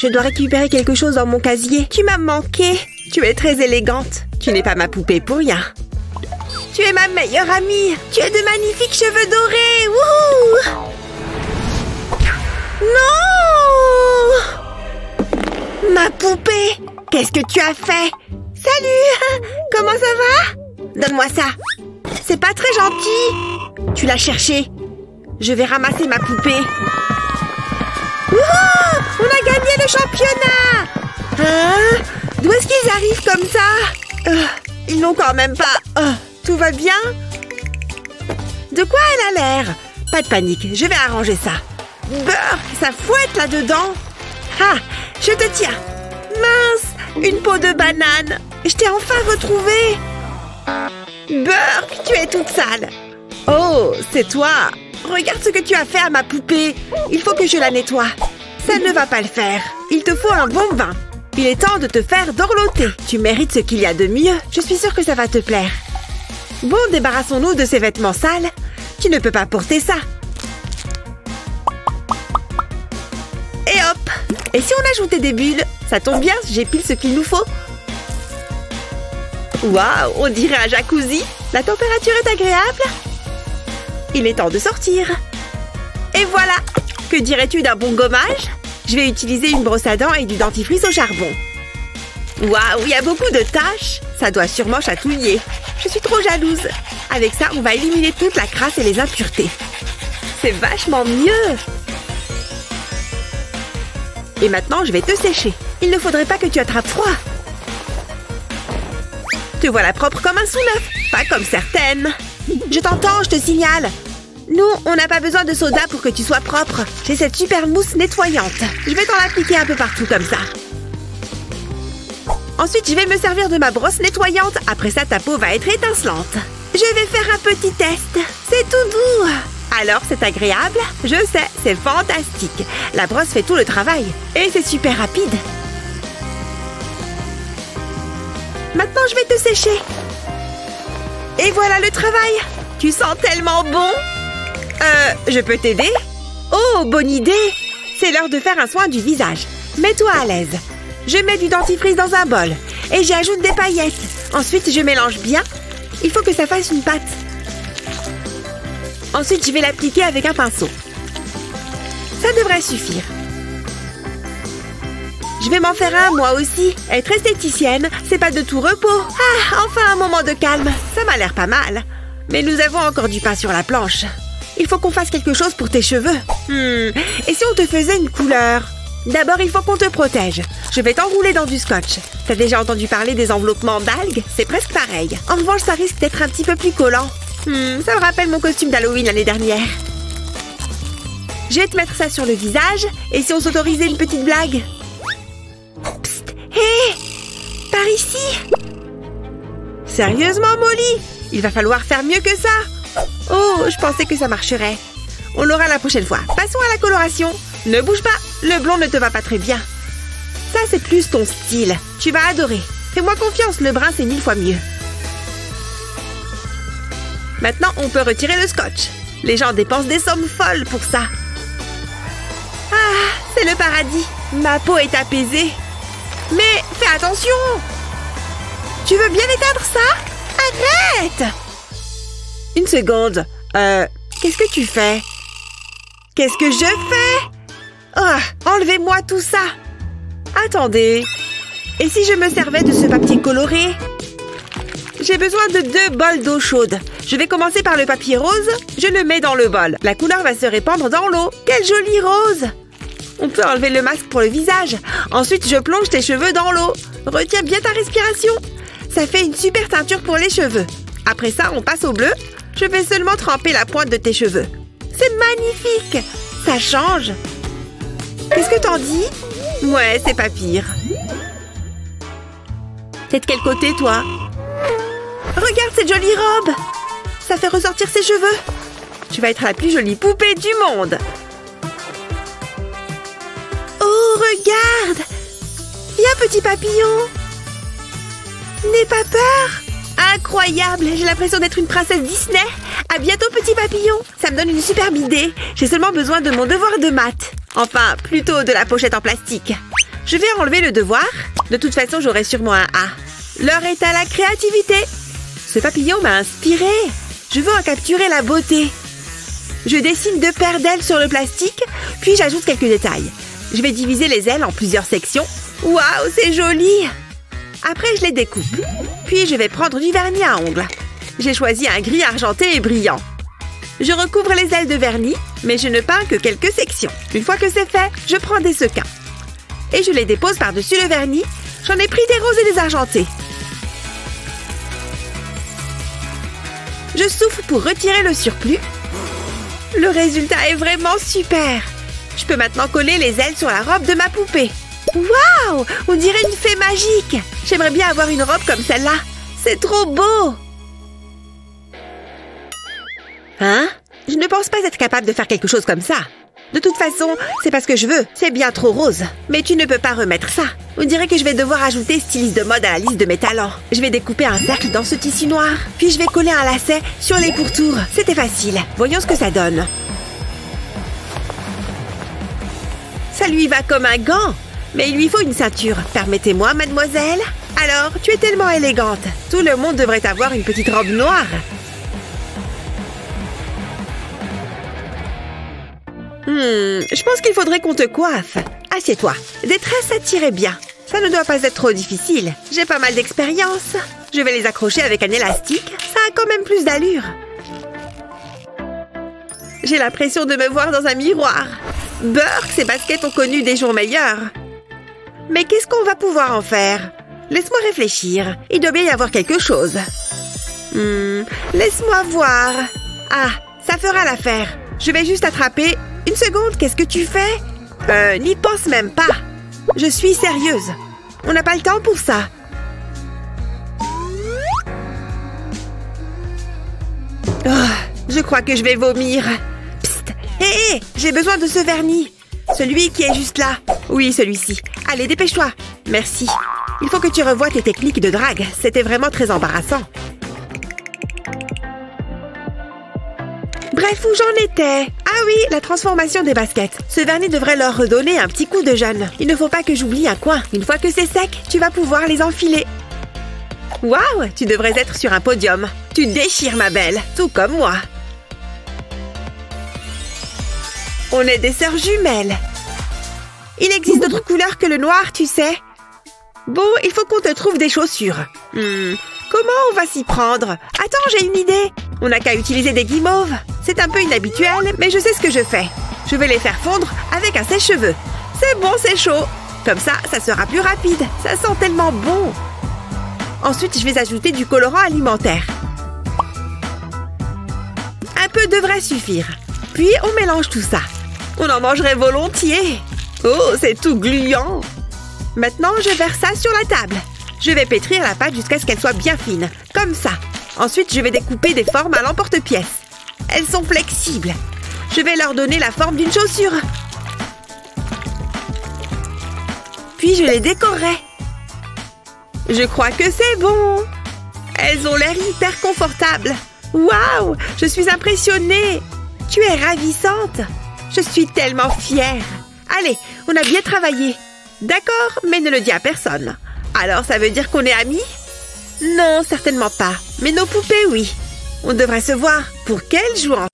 Je dois récupérer quelque chose dans mon casier. Tu m'as manqué. Tu es très élégante. Tu n'es pas ma poupée pour rien. Tu es ma meilleure amie. Tu as de magnifiques cheveux dorés. Wouhou! Non! Ma poupée! Qu'est-ce que tu as fait? Salut! Comment ça va? Donne-moi ça. C'est pas très gentil. Tu l'as cherché. Je vais ramasser ma poupée. Wouhou! On a gagné le championnat! Hein? D'où est-ce qu'ils arrivent comme ça? Ils n'ont quand même pas... tout va bien? De quoi elle a l'air? Pas de panique, je vais arranger ça. Beurre, ça fouette là-dedans. Ah, je te tiens. Mince, une peau de banane. Je t'ai enfin retrouvée. Beurre, tu es toute sale. Oh, c'est toi. Regarde ce que tu as fait à ma poupée. Il faut que je la nettoie. Ça ne va pas le faire. Il te faut un bon bain. Il est temps de te faire dorloter. Tu mérites ce qu'il y a de mieux. Je suis sûre que ça va te plaire. Bon, débarrassons-nous de ces vêtements sales. Tu ne peux pas porter ça. Et hop! Et si on ajoutait des bulles? Ça tombe bien, j'ai pile ce qu'il nous faut. Waouh, on dirait un jacuzzi. La température est agréable. Il est temps de sortir. Et voilà! Que dirais-tu d'un bon gommage? Je vais utiliser une brosse à dents et du dentifrice au charbon. Waouh, il y a beaucoup de taches. Ça doit sûrement chatouiller. Je suis trop jalouse. Avec ça, on va éliminer toute la crasse et les impuretés. C'est vachement mieux. Et maintenant, je vais te sécher. Il ne faudrait pas que tu attrapes froid. Te voilà propre comme un sous-neuf. Pas comme certaines. Je t'entends, je te signale. Nous, on n'a pas besoin de soda pour que tu sois propre. J'ai cette super mousse nettoyante. Je vais t'en appliquer un peu partout comme ça. Ensuite, je vais me servir de ma brosse nettoyante. Après ça, ta peau va être étincelante. Je vais faire un petit test. C'est tout doux. Alors, c'est agréable? Je sais, c'est fantastique. La brosse fait tout le travail. Et c'est super rapide. Maintenant, je vais te sécher. Et voilà le travail. Tu sens tellement bon. Je peux t'aider? Oh, bonne idée. C'est l'heure de faire un soin du visage. Mets-toi à l'aise. Je mets du dentifrice dans un bol. Et j'ajoute des paillettes. Ensuite, je mélange bien. Il faut que ça fasse une pâte. Ensuite, je vais l'appliquer avec un pinceau. Ça devrait suffire. Je vais m'en faire un, moi aussi. Être esthéticienne, c'est pas de tout repos. Ah, enfin un moment de calme. Ça m'a l'air pas mal. Mais nous avons encore du pain sur la planche. Il faut qu'on fasse quelque chose pour tes cheveux. Et si on te faisait une couleur? D'abord, il faut qu'on te protège. Je vais t'enrouler dans du scotch. T'as déjà entendu parler des enveloppements d'algues? C'est presque pareil. En revanche, ça risque d'être un petit peu plus collant. Ça me rappelle mon costume d'Halloween l'année dernière. Je vais te mettre ça sur le visage. Et si on s'autorisait une petite blague? Psst! Hé! Par ici! Sérieusement, Molly? Il va falloir faire mieux que ça. Oh, je pensais que ça marcherait. On l'aura la prochaine fois. Passons à la coloration. Ne bouge pas, le blond ne te va pas très bien. Ça, c'est plus ton style. Tu vas adorer. Fais-moi confiance, le brun, c'est 1000 fois mieux. Maintenant, on peut retirer le scotch. Les gens dépensent des sommes folles pour ça. Ah, c'est le paradis. Ma peau est apaisée. Mais fais attention. Tu veux bien éteindre ça? Arrête! Une seconde. Qu'est-ce que tu fais? Qu'est-ce que je fais? Oh, enlevez-moi tout ça. Attendez. Et si je me servais de ce papier coloré? J'ai besoin de 2 bols d'eau chaude. Je vais commencer par le papier rose. Je le mets dans le bol. La couleur va se répandre dans l'eau. Quel joli rose! On peut enlever le masque pour le visage. Ensuite, je plonge tes cheveux dans l'eau. Retiens bien ta respiration. Ça fait une super teinture pour les cheveux. Après ça, on passe au bleu. Je vais seulement tremper la pointe de tes cheveux. C'est magnifique! Ça change. Qu'est-ce que t'en dis? Ouais, c'est pas pire. T'es de quel côté, toi? Regarde cette jolie robe! Ça fait ressortir ses cheveux. Tu vas être la plus jolie poupée du monde. Oh, regarde! Viens, petit papillon! N'aie pas peur! Incroyable! J'ai l'impression d'être une princesse Disney. À bientôt, petit papillon. Ça me donne une superbe idée. J'ai seulement besoin de mon devoir de maths. Enfin, plutôt de la pochette en plastique. Je vais enlever le devoir. De toute façon, j'aurai sûrement un A. L'heure est à la créativité. Ce papillon m'a inspiré. Je veux en capturer la beauté. Je dessine 2 paires d'ailes sur le plastique, puis j'ajoute quelques détails. Je vais diviser les ailes en plusieurs sections. Waouh, c'est joli! Après, je les découpe. Puis, je vais prendre du vernis à ongles. J'ai choisi un gris argenté et brillant. Je recouvre les ailes de vernis, mais je ne peins que quelques sections. Une fois que c'est fait, je prends des sequins. Et je les dépose par-dessus le vernis. J'en ai pris des roses et des argentés. Je souffle pour retirer le surplus. Le résultat est vraiment super. Je peux maintenant coller les ailes sur la robe de ma poupée. Waouh! On dirait une fée magique. J'aimerais bien avoir une robe comme celle-là. C'est trop beau! Hein? Je ne pense pas être capable de faire quelque chose comme ça. De toute façon, c'est pas ce que je veux. C'est bien trop rose. Mais tu ne peux pas remettre ça. On dirait que je vais devoir ajouter styliste de mode à la liste de mes talents. Je vais découper un cercle dans ce tissu noir. Puis je vais coller un lacet sur les pourtours. C'était facile. Voyons ce que ça donne. Ça lui va comme un gant. Mais il lui faut une ceinture. Permettez-moi, mademoiselle. Alors, tu es tellement élégante. Tout le monde devrait avoir une petite robe noire. Je pense qu'il faudrait qu'on te coiffe. Assieds-toi. Des tresses, ça t'irait bien. Ça ne doit pas être trop difficile. J'ai pas mal d'expérience. Je vais les accrocher avec un élastique. Ça a quand même plus d'allure. J'ai l'impression de me voir dans un miroir. Burke, ces baskets ont connu des jours meilleurs. Mais qu'est-ce qu'on va pouvoir en faire? Laisse-moi réfléchir. Il doit bien y avoir quelque chose. Laisse-moi voir. Ah, ça fera l'affaire. Je vais juste attraper... Une seconde, qu'est-ce que tu fais? N'y pense même pas. Je suis sérieuse. On n'a pas le temps pour ça. Oh, je crois que je vais vomir. Psst! Hé, j'ai besoin de ce vernis. Celui qui est juste là. Oui, celui-ci. Allez, dépêche-toi. Merci. Il faut que tu revoies tes techniques de drague. C'était vraiment très embarrassant. Bref, où j'en étais? Ah oui, la transformation des baskets. Ce vernis devrait leur redonner un petit coup de jeune. Il ne faut pas que j'oublie un coin. Une fois que c'est sec, tu vas pouvoir les enfiler. Waouh, tu devrais être sur un podium. Tu déchires, ma belle, tout comme moi. On est des sœurs jumelles. Il existe d'autres couleurs que le noir, tu sais. Bon, il faut qu'on te trouve des chaussures. Comment on va s'y prendre? Attends, j'ai une idée. On n'a qu'à utiliser des guimauves. C'est un peu inhabituel, mais je sais ce que je fais. Je vais les faire fondre avec un sèche-cheveux. C'est bon, c'est chaud. Comme ça, ça sera plus rapide. Ça sent tellement bon. Ensuite, je vais ajouter du colorant alimentaire. Un peu devrait suffire. Puis, on mélange tout ça. On en mangerait volontiers. Oh, c'est tout gluant. Maintenant, je verse ça sur la table. Je vais pétrir la pâte jusqu'à ce qu'elle soit bien fine. Comme ça. Ensuite, je vais découper des formes à l'emporte-pièce. Elles sont flexibles. Je vais leur donner la forme d'une chaussure. Puis, je les décorerai. Je crois que c'est bon. Elles ont l'air hyper confortables. Waouh! Je suis impressionnée. Tu es ravissante. Je suis tellement fière. Allez, on a bien travaillé. D'accord, mais ne le dis à personne. Alors, ça veut dire qu'on est amis? Non, certainement pas. Mais nos poupées, oui. On devrait se voir. Pour quelle jouance?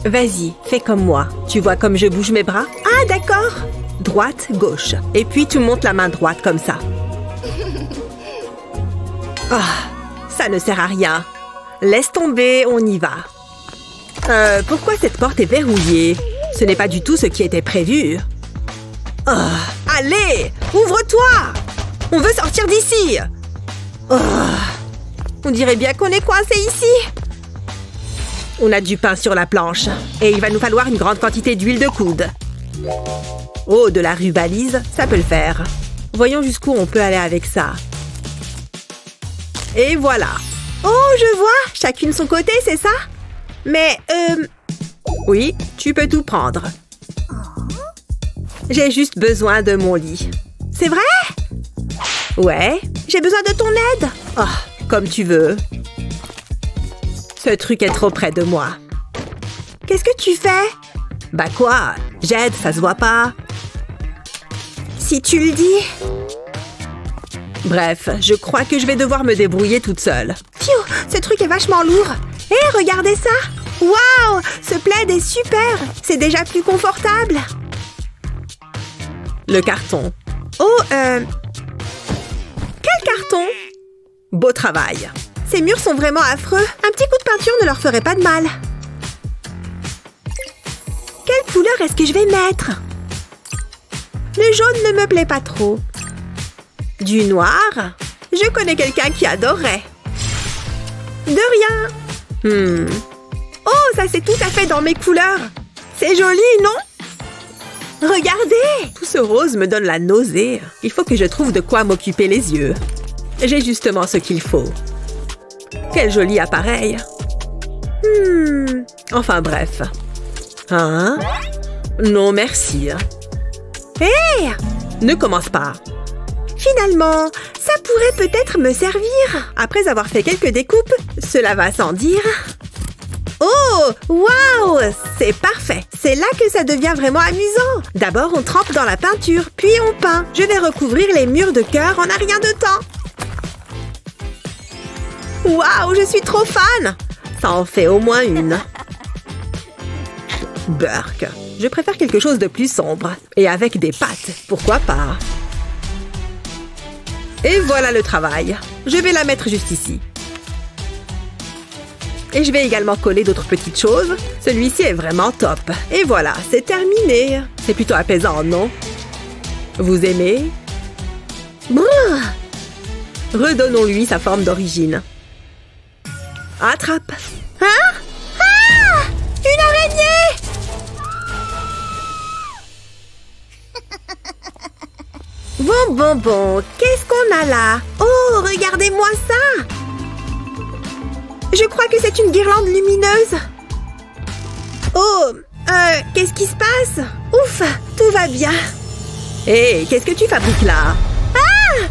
Vas-y, fais comme moi. Tu vois comme je bouge mes bras? Ah, d'accord. Droite, gauche. Et puis, tu montes la main droite comme ça. Ah, ça ne sert à rien. Laisse tomber, on y va. Pourquoi cette porte est verrouillée? Ce n'est pas du tout ce qui était prévu. Oh, allez, ouvre-toi! On veut sortir d'ici! Oh, on dirait bien qu'on est coincé ici. On a du pain sur la planche. Et il va nous falloir une grande quantité d'huile de coude. Oh, de la rubalise, ça peut le faire. Voyons jusqu'où on peut aller avec ça. Et voilà. Oh, je vois! Chacune son côté, c'est ça? Mais, oui, tu peux tout prendre. J'ai juste besoin de mon lit. C'est vrai? Ouais, j'ai besoin de ton aide. Oh, comme tu veux. Ce truc est trop près de moi. Qu'est-ce que tu fais? Bah quoi? J'aide, ça se voit pas. Si tu le dis. Bref, je crois que je vais devoir me débrouiller toute seule. Pfiou, ce truc est vachement lourd. Hé, regardez ça. Waouh, ce plaid est super. C'est déjà plus confortable. Le carton. Oh, quel carton? Beau travail. Ces murs sont vraiment affreux. Un petit coup de peinture ne leur ferait pas de mal. Quelle couleur est-ce que je vais mettre? Le jaune ne me plaît pas trop. Du noir? Je connais quelqu'un qui adorerait. De rien. Oh, ça c'est tout à fait dans mes couleurs. C'est joli, non? Regardez! Tout ce rose me donne la nausée. Il faut que je trouve de quoi m'occuper les yeux. J'ai justement ce qu'il faut. Quel joli appareil. Enfin bref. Hein? Non, merci. Hé! Ne commence pas. Finalement, ça pourrait peut-être me servir. Après avoir fait quelques découpes, cela va sans dire. Oh! Waouh! C'est parfait. C'est là que ça devient vraiment amusant. D'abord, on trempe dans la peinture, puis on peint. Je vais recouvrir les murs de cœur en un rien de temps. Waouh! Je suis trop fan! Ça en fait au moins une. Burk. Je préfère quelque chose de plus sombre. Et avec des pattes. Pourquoi pas? Et voilà le travail. Je vais la mettre juste ici. Et je vais également coller d'autres petites choses. Celui-ci est vraiment top. Et voilà, c'est terminé. C'est plutôt apaisant, non? Vous aimez? Brrr. Redonnons-lui sa forme d'origine. Attrape. Hein? Ah! Une araignée! Bon. Qu'est-ce qu'on a là? Oh, regardez-moi ça! Je crois que c'est une guirlande lumineuse. Oh, qu'est-ce qui se passe? Ouf, tout va bien. Hé, qu'est-ce que tu fabriques là? Ah!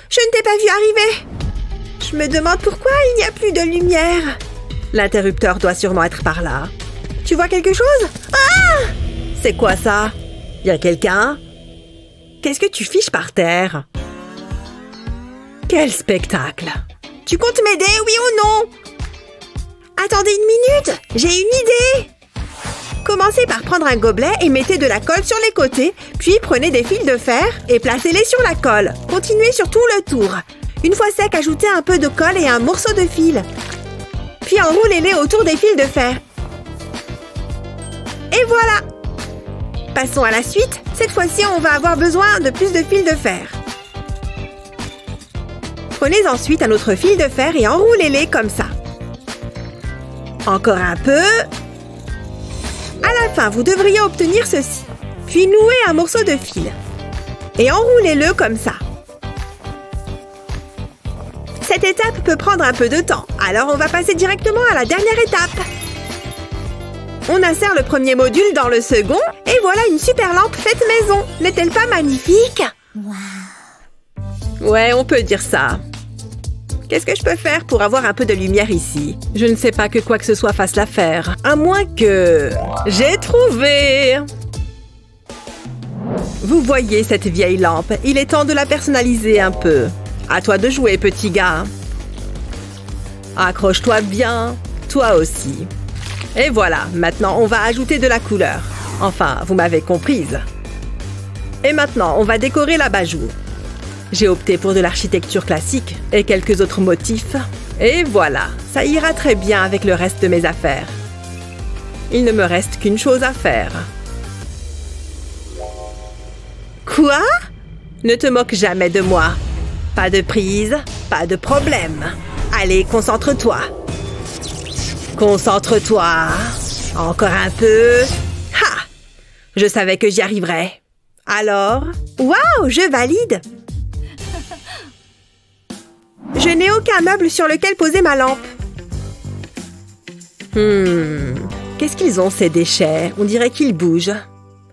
Je ne t'ai pas vu arriver. Je me demande pourquoi il n'y a plus de lumière. L'interrupteur doit sûrement être par là. Tu vois quelque chose? Ah! C'est quoi ça? Y a quelqu'un? Qu'est-ce que tu fiches par terre? Quel spectacle! Tu comptes m'aider, oui ou non? Attendez une minute, j'ai une idée! Commencez par prendre un gobelet et mettez de la colle sur les côtés, puis prenez des fils de fer et placez-les sur la colle. Continuez sur tout le tour. Une fois sec, ajoutez un peu de colle et un morceau de fil. Puis enroulez-les autour des fils de fer. Et voilà! Passons à la suite. Cette fois-ci, on va avoir besoin de plus de fils de fer. Prenez ensuite un autre fil de fer et enroulez-les comme ça. Encore un peu. À la fin, vous devriez obtenir ceci. Puis nouez un morceau de fil. Et enroulez-le comme ça. Cette étape peut prendre un peu de temps. Alors, on va passer directement à la dernière étape. On insère le premier module dans le second. Et voilà une super lampe faite maison. N'est-elle pas magnifique? Wow. Ouais, on peut dire ça. Qu'est-ce que je peux faire pour avoir un peu de lumière ici? Je ne sais pas que quoi que ce soit fasse l'affaire. À moins que... J'ai trouvé! Vous voyez cette vieille lampe? Il est temps de la personnaliser un peu. À toi de jouer, petit gars. Accroche-toi bien. Toi aussi. Et voilà, maintenant on va ajouter de la couleur. Enfin, vous m'avez comprise. Et maintenant, on va décorer l'abat-jour. J'ai opté pour de l'architecture classique et quelques autres motifs. Et voilà, ça ira très bien avec le reste de mes affaires. Il ne me reste qu'une chose à faire. Quoi? Ne te moque jamais de moi. Pas de prise, pas de problème. Allez, concentre-toi. Concentre-toi. Encore un peu. Ha! Je savais que j'y arriverais. Alors? Waouh, je valide! Je n'ai aucun meuble sur lequel poser ma lampe. Qu'est-ce qu'ils ont, ces déchets? On dirait qu'ils bougent.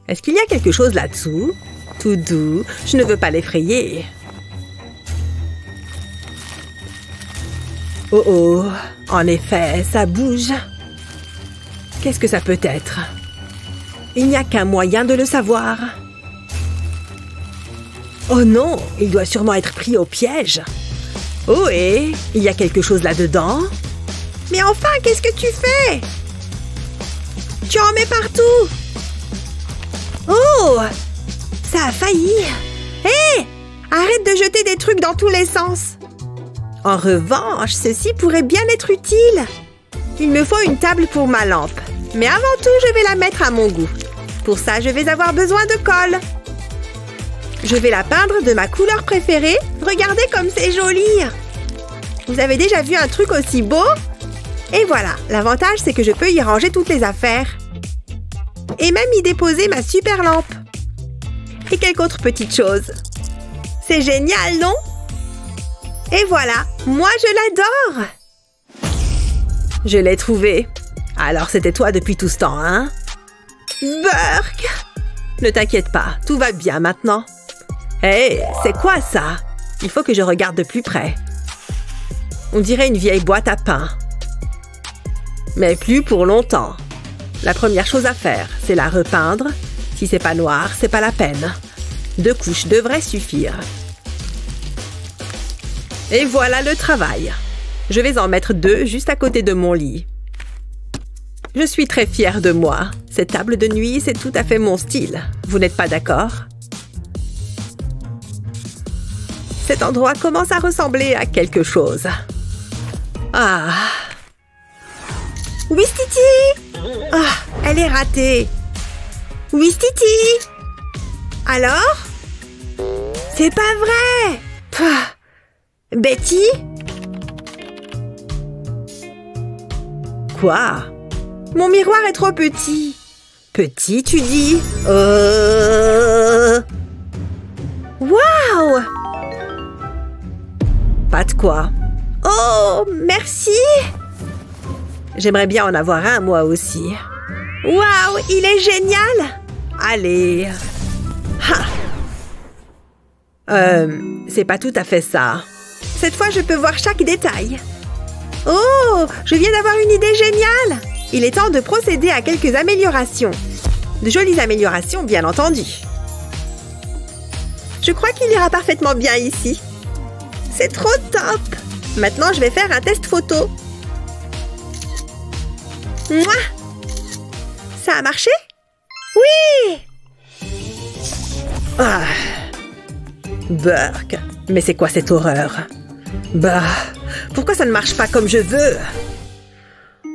Est-ce qu'il y a quelque chose là-dessous? Tout doux. Je ne veux pas l'effrayer. Oh oh, en effet, ça bouge. Qu'est-ce que ça peut être? Il n'y a qu'un moyen de le savoir. Oh non, il doit sûrement être pris au piège. Oh et il y a quelque chose là-dedans? Mais enfin, qu'est-ce que tu fais? Tu en mets partout. Oh! Ça a failli. Hé! Arrête de jeter des trucs dans tous les sens. En revanche, ceci pourrait bien être utile. Il me faut une table pour ma lampe. Mais avant tout, je vais la mettre à mon goût. Pour ça, je vais avoir besoin de colle. Je vais la peindre de ma couleur préférée. Regardez comme c'est joli. Vous avez déjà vu un truc aussi beau? Et voilà, l'avantage, c'est que je peux y ranger toutes les affaires. Et même y déposer ma super lampe. Et quelques autres petites choses. C'est génial, non? Et voilà, moi je l'adore! Je l'ai trouvé. Alors c'était toi depuis tout ce temps, hein? Burk! Ne t'inquiète pas, tout va bien maintenant. Hé, c'est quoi ça? Il faut que je regarde de plus près. On dirait une vieille boîte à pain. Mais plus pour longtemps. La première chose à faire, c'est la repeindre. Si c'est pas noir, c'est pas la peine. 2 couches devraient suffire. Et voilà le travail. Je vais en mettre 2 juste à côté de mon lit. Je suis très fière de moi. Cette table de nuit, c'est tout à fait mon style. Vous n'êtes pas d'accord? Cet endroit commence à ressembler à quelque chose. Ah! Ouistiti! Ah, elle est ratée. Ouistiti! Alors? C'est pas vrai! Pouah. Betty? Quoi? Mon miroir est trop petit. Petit, tu dis? Waouh! Pas de quoi. Oh, merci! J'aimerais bien en avoir un, moi aussi. Waouh, il est génial! Allez. C'est pas tout à fait ça. Cette fois, je peux voir chaque détail. Oh, je viens d'avoir une idée géniale! Il est temps de procéder à quelques améliorations. De jolies améliorations, bien entendu. Je crois qu'il ira parfaitement bien ici. C'est trop top! Maintenant, je vais faire un test photo. Mouah! Ça a marché? Oui! Ah. Burk, mais c'est quoi cette horreur? Bah, pourquoi ça ne marche pas comme je veux?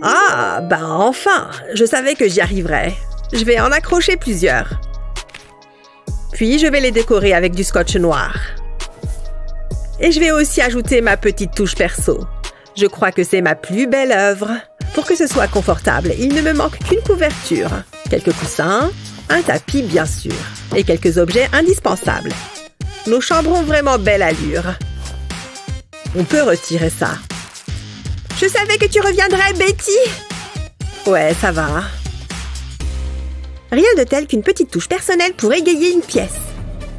Ah, ben enfin, je savais que j'y arriverais. Je vais en accrocher plusieurs. Puis, je vais les décorer avec du scotch noir. Et je vais aussi ajouter ma petite touche perso. Je crois que c'est ma plus belle œuvre. Pour que ce soit confortable, il ne me manque qu'une couverture, quelques coussins, un tapis bien sûr, et quelques objets indispensables. Nos chambres ont vraiment belle allure. On peut retirer ça. Je savais que tu reviendrais, Betty! Ouais, ça va. Rien de tel qu'une petite touche personnelle pour égayer une pièce.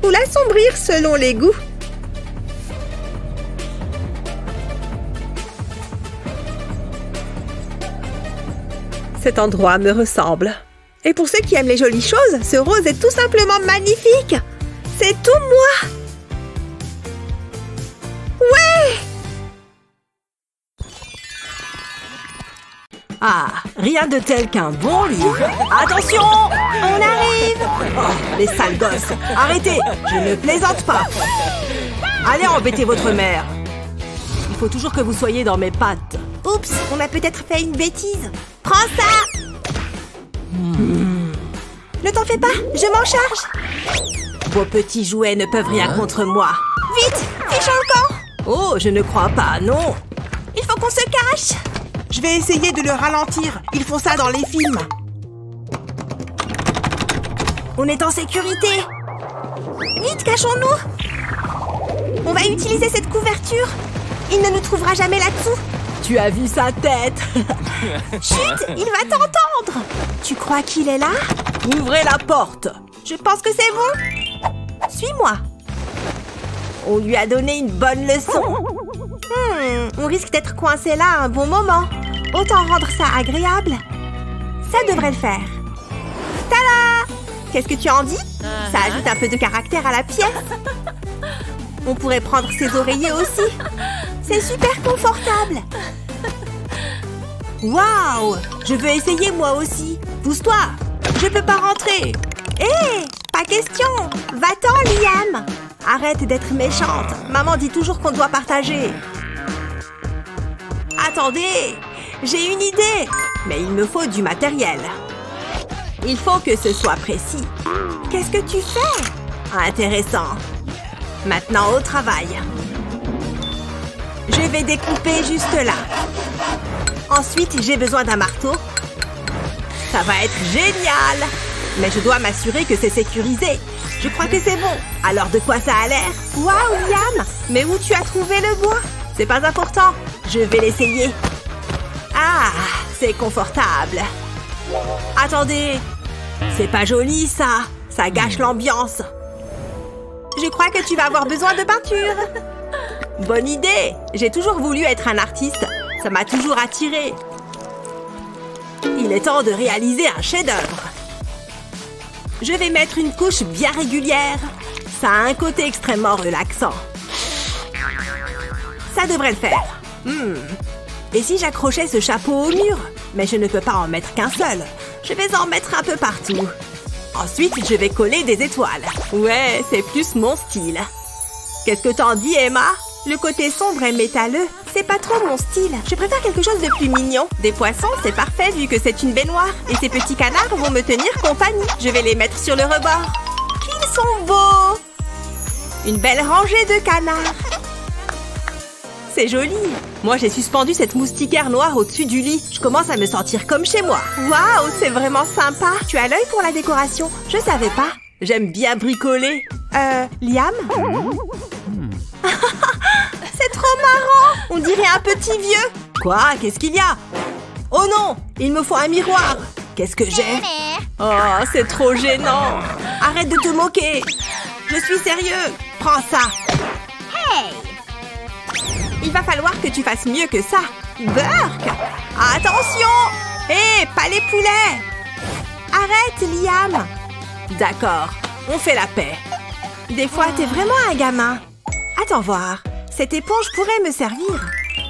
Ou l'assombrir selon les goûts. Cet endroit me ressemble. Et pour ceux qui aiment les jolies choses, ce rose est tout simplement magnifique! C'est tout moi! Ouais! Ah, rien de tel qu'un bon livre. Attention! On arrive! Oh, les sales gosses! Arrêtez! Je ne plaisante pas! Allez embêter votre mère! Il faut toujours que vous soyez dans mes pattes. Oups, on a peut-être fait une bêtise. Prends ça! Ne t'en fais pas, je m'en charge. Vos petits jouets ne peuvent rien contre moi. Vite, fiche en camp! Oh, je ne crois pas, non. Il faut qu'on se cache. Je vais essayer de le ralentir. Ils font ça dans les films. On est en sécurité. Vite, cachons-nous. On va utiliser cette couverture. Il ne nous trouvera jamais là-dessous. Tu as vu sa tête? Chut, il va t'entendre. Tu crois qu'il est là? Ouvrez la porte. Je pense que c'est bon. Suis-moi. On lui a donné une bonne leçon. On risque d'être coincé là un bon moment. Autant rendre ça agréable. Ça devrait le faire. Tada! Qu'est-ce que tu en dis? Ça ajoute un peu de caractère à la pièce. On pourrait prendre ses oreillers aussi. C'est super confortable. Waouh! Je veux essayer moi aussi. Pousse-toi. Je peux pas rentrer. Hé! Pas question. Va-t'en, Liam. Arrête d'être méchante. Maman dit toujours qu'on doit partager. Attendez! J'ai une idée. Mais il me faut du matériel. Il faut que ce soit précis. Qu'est-ce que tu fais? Intéressant. Maintenant au travail. Je vais découper juste là. Ensuite, j'ai besoin d'un marteau. Ça va être génial! Mais je dois m'assurer que c'est sécurisé. Je crois que c'est bon. Alors de quoi ça a l'air? Waouh, Liam! Mais où tu as trouvé le bois? C'est pas important. Je vais l'essayer. Ah, c'est confortable. Attendez. C'est pas joli, ça. Ça gâche l'ambiance. Je crois que tu vas avoir besoin de peinture. Bonne idée. J'ai toujours voulu être un artiste. Ça m'a toujours attiré. Il est temps de réaliser un chef-d'œuvre. Je vais mettre une couche bien régulière. Ça a un côté extrêmement relaxant. Ça devrait le faire. Et si j'accrochais ce chapeau au mur? Mais je ne peux pas en mettre qu'un seul. Je vais en mettre un peu partout. Ensuite, je vais coller des étoiles. Ouais, c'est plus mon style. Qu'est-ce que t'en dis, Emma? Le côté sombre et métalleux, c'est pas trop mon style. Je préfère quelque chose de plus mignon. Des poissons, c'est parfait vu que c'est une baignoire. Et ces petits canards vont me tenir compagnie. Je vais les mettre sur le rebord. Qu'ils sont beaux! Une belle rangée de canards. C'est joli. Moi, j'ai suspendu cette moustiquaire noire au-dessus du lit. Je commence à me sentir comme chez moi. Waouh, c'est vraiment sympa. Tu as l'œil pour la décoration? Je savais pas. J'aime bien bricoler. Liam? C'est trop marrant! On dirait un petit vieux. Quoi? Qu'est-ce qu'il y a? Oh non! Il me faut un miroir. Qu'est-ce que j'ai? Oh, c'est trop gênant. Arrête de te moquer. Je suis sérieux. Prends ça. Hey! Il va falloir que tu fasses mieux que ça. Burk! Attention! Hé, pas les poulets! Arrête, Liam! D'accord, on fait la paix. Des fois, t'es vraiment un gamin. Attends voir. Cette éponge pourrait me servir.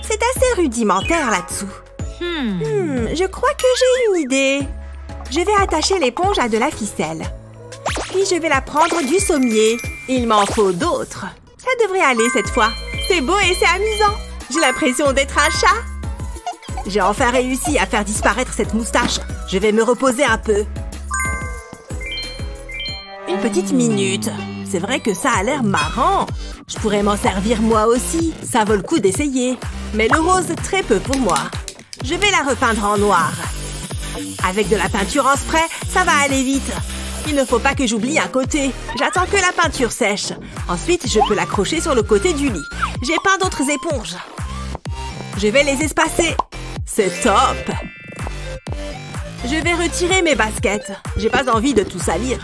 C'est assez rudimentaire là-dessous. Je crois que j'ai une idée. Je vais attacher l'éponge à de la ficelle. Puis je vais la prendre du sommier. Il m'en faut d'autres. Ça devrait aller cette fois. C'est beau et c'est amusant. J'ai l'impression d'être un chat. J'ai enfin réussi à faire disparaître cette moustache. Je vais me reposer un peu. Une petite minute. C'est vrai que ça a l'air marrant. Je pourrais m'en servir moi aussi. Ça vaut le coup d'essayer. Mais le rose, très peu pour moi. Je vais la repeindre en noir. Avec de la peinture en spray, ça va aller vite. Il ne faut pas que j'oublie un côté. J'attends que la peinture sèche. Ensuite, je peux l'accrocher sur le côté du lit. J'ai peint d'autres éponges. Je vais les espacer. C'est top! Je vais retirer mes baskets. J'ai pas envie de tout salir.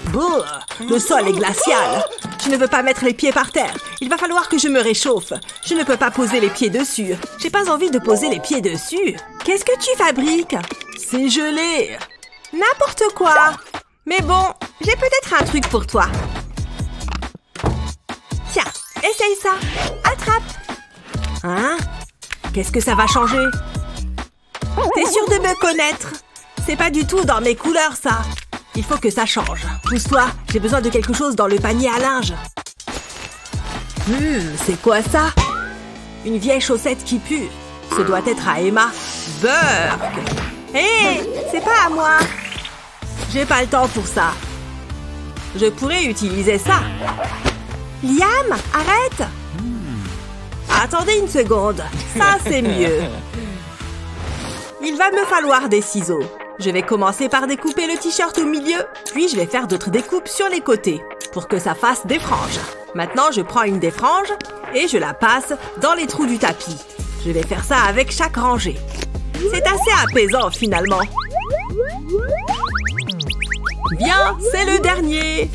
Bouh, le sol est glacial. Je ne veux pas mettre les pieds par terre. Il va falloir que je me réchauffe. Je ne peux pas poser les pieds dessus. J'ai pas envie de poser les pieds dessus. Qu'est-ce que tu fabriques? C'est gelé. N'importe quoi. Mais bon, j'ai peut-être un truc pour toi. Tiens, essaye ça. Attrape. Hein? Qu'est-ce que ça va changer? T'es sûre de me connaître? C'est pas du tout dans mes couleurs, ça. Il faut que ça change. Pousse-toi, j'ai besoin de quelque chose dans le panier à linge. C'est quoi ça? Une vieille chaussette qui pue. Ce doit être à Emma. Burk! Hé, c'est pas à moi. J'ai pas le temps pour ça. Je pourrais utiliser ça. Liam, arrête! Attendez une seconde. Ça, c'est mieux. Il va me falloir des ciseaux. Je vais commencer par découper le t-shirt au milieu, puis je vais faire d'autres découpes sur les côtés, pour que ça fasse des franges. Maintenant, je prends une des franges et je la passe dans les trous du tapis. Je vais faire ça avec chaque rangée. C'est assez apaisant, finalement. Bien, c'est le dernier.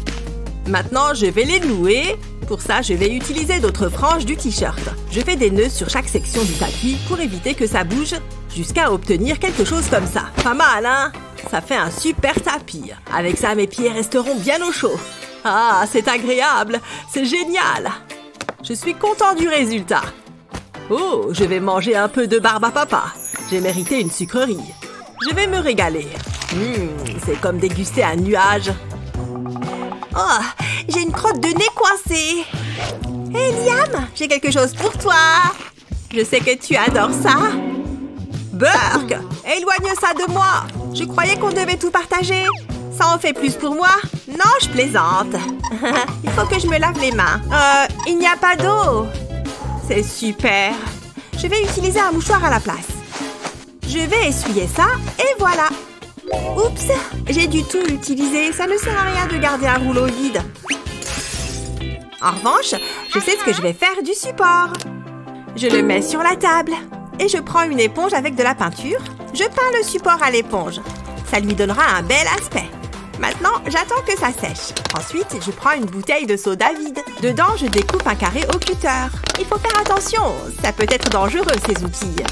Maintenant, je vais les nouer. Pour ça, je vais utiliser d'autres franges du t-shirt. Je fais des nœuds sur chaque section du tapis pour éviter que ça bouge jusqu'à obtenir quelque chose comme ça. Pas mal, hein? Ça fait un super tapis. Avec ça, mes pieds resteront bien au chaud. Ah, c'est agréable. C'est génial. Je suis content du résultat. Oh, je vais manger un peu de barbe à papa. J'ai mérité une sucrerie. Je vais me régaler. C'est comme déguster un nuage. Oh, j'ai une crotte de nez coincée. Hé, Liam, j'ai quelque chose pour toi. Je sais que tu adores ça. Burk, éloigne ça de moi. Je croyais qu'on devait tout partager. Ça en fait plus pour moi? Non, je plaisante. Il faut que je me lave les mains. Il n'y a pas d'eau. C'est super. Je vais utiliser un mouchoir à la place. Je vais essuyer ça et voilà. Oups, j'ai dû tout utiliser. Ça ne sert à rien de garder un rouleau vide. En revanche, je sais ce que je vais faire du support. Je le mets sur la table. Et je prends une éponge avec de la peinture. Je peins le support à l'éponge. Ça lui donnera un bel aspect. Maintenant, j'attends que ça sèche. Ensuite, je prends une bouteille de soda vide. Dedans, je découpe un carré au cutter. Il faut faire attention, ça peut être dangereux ces outils.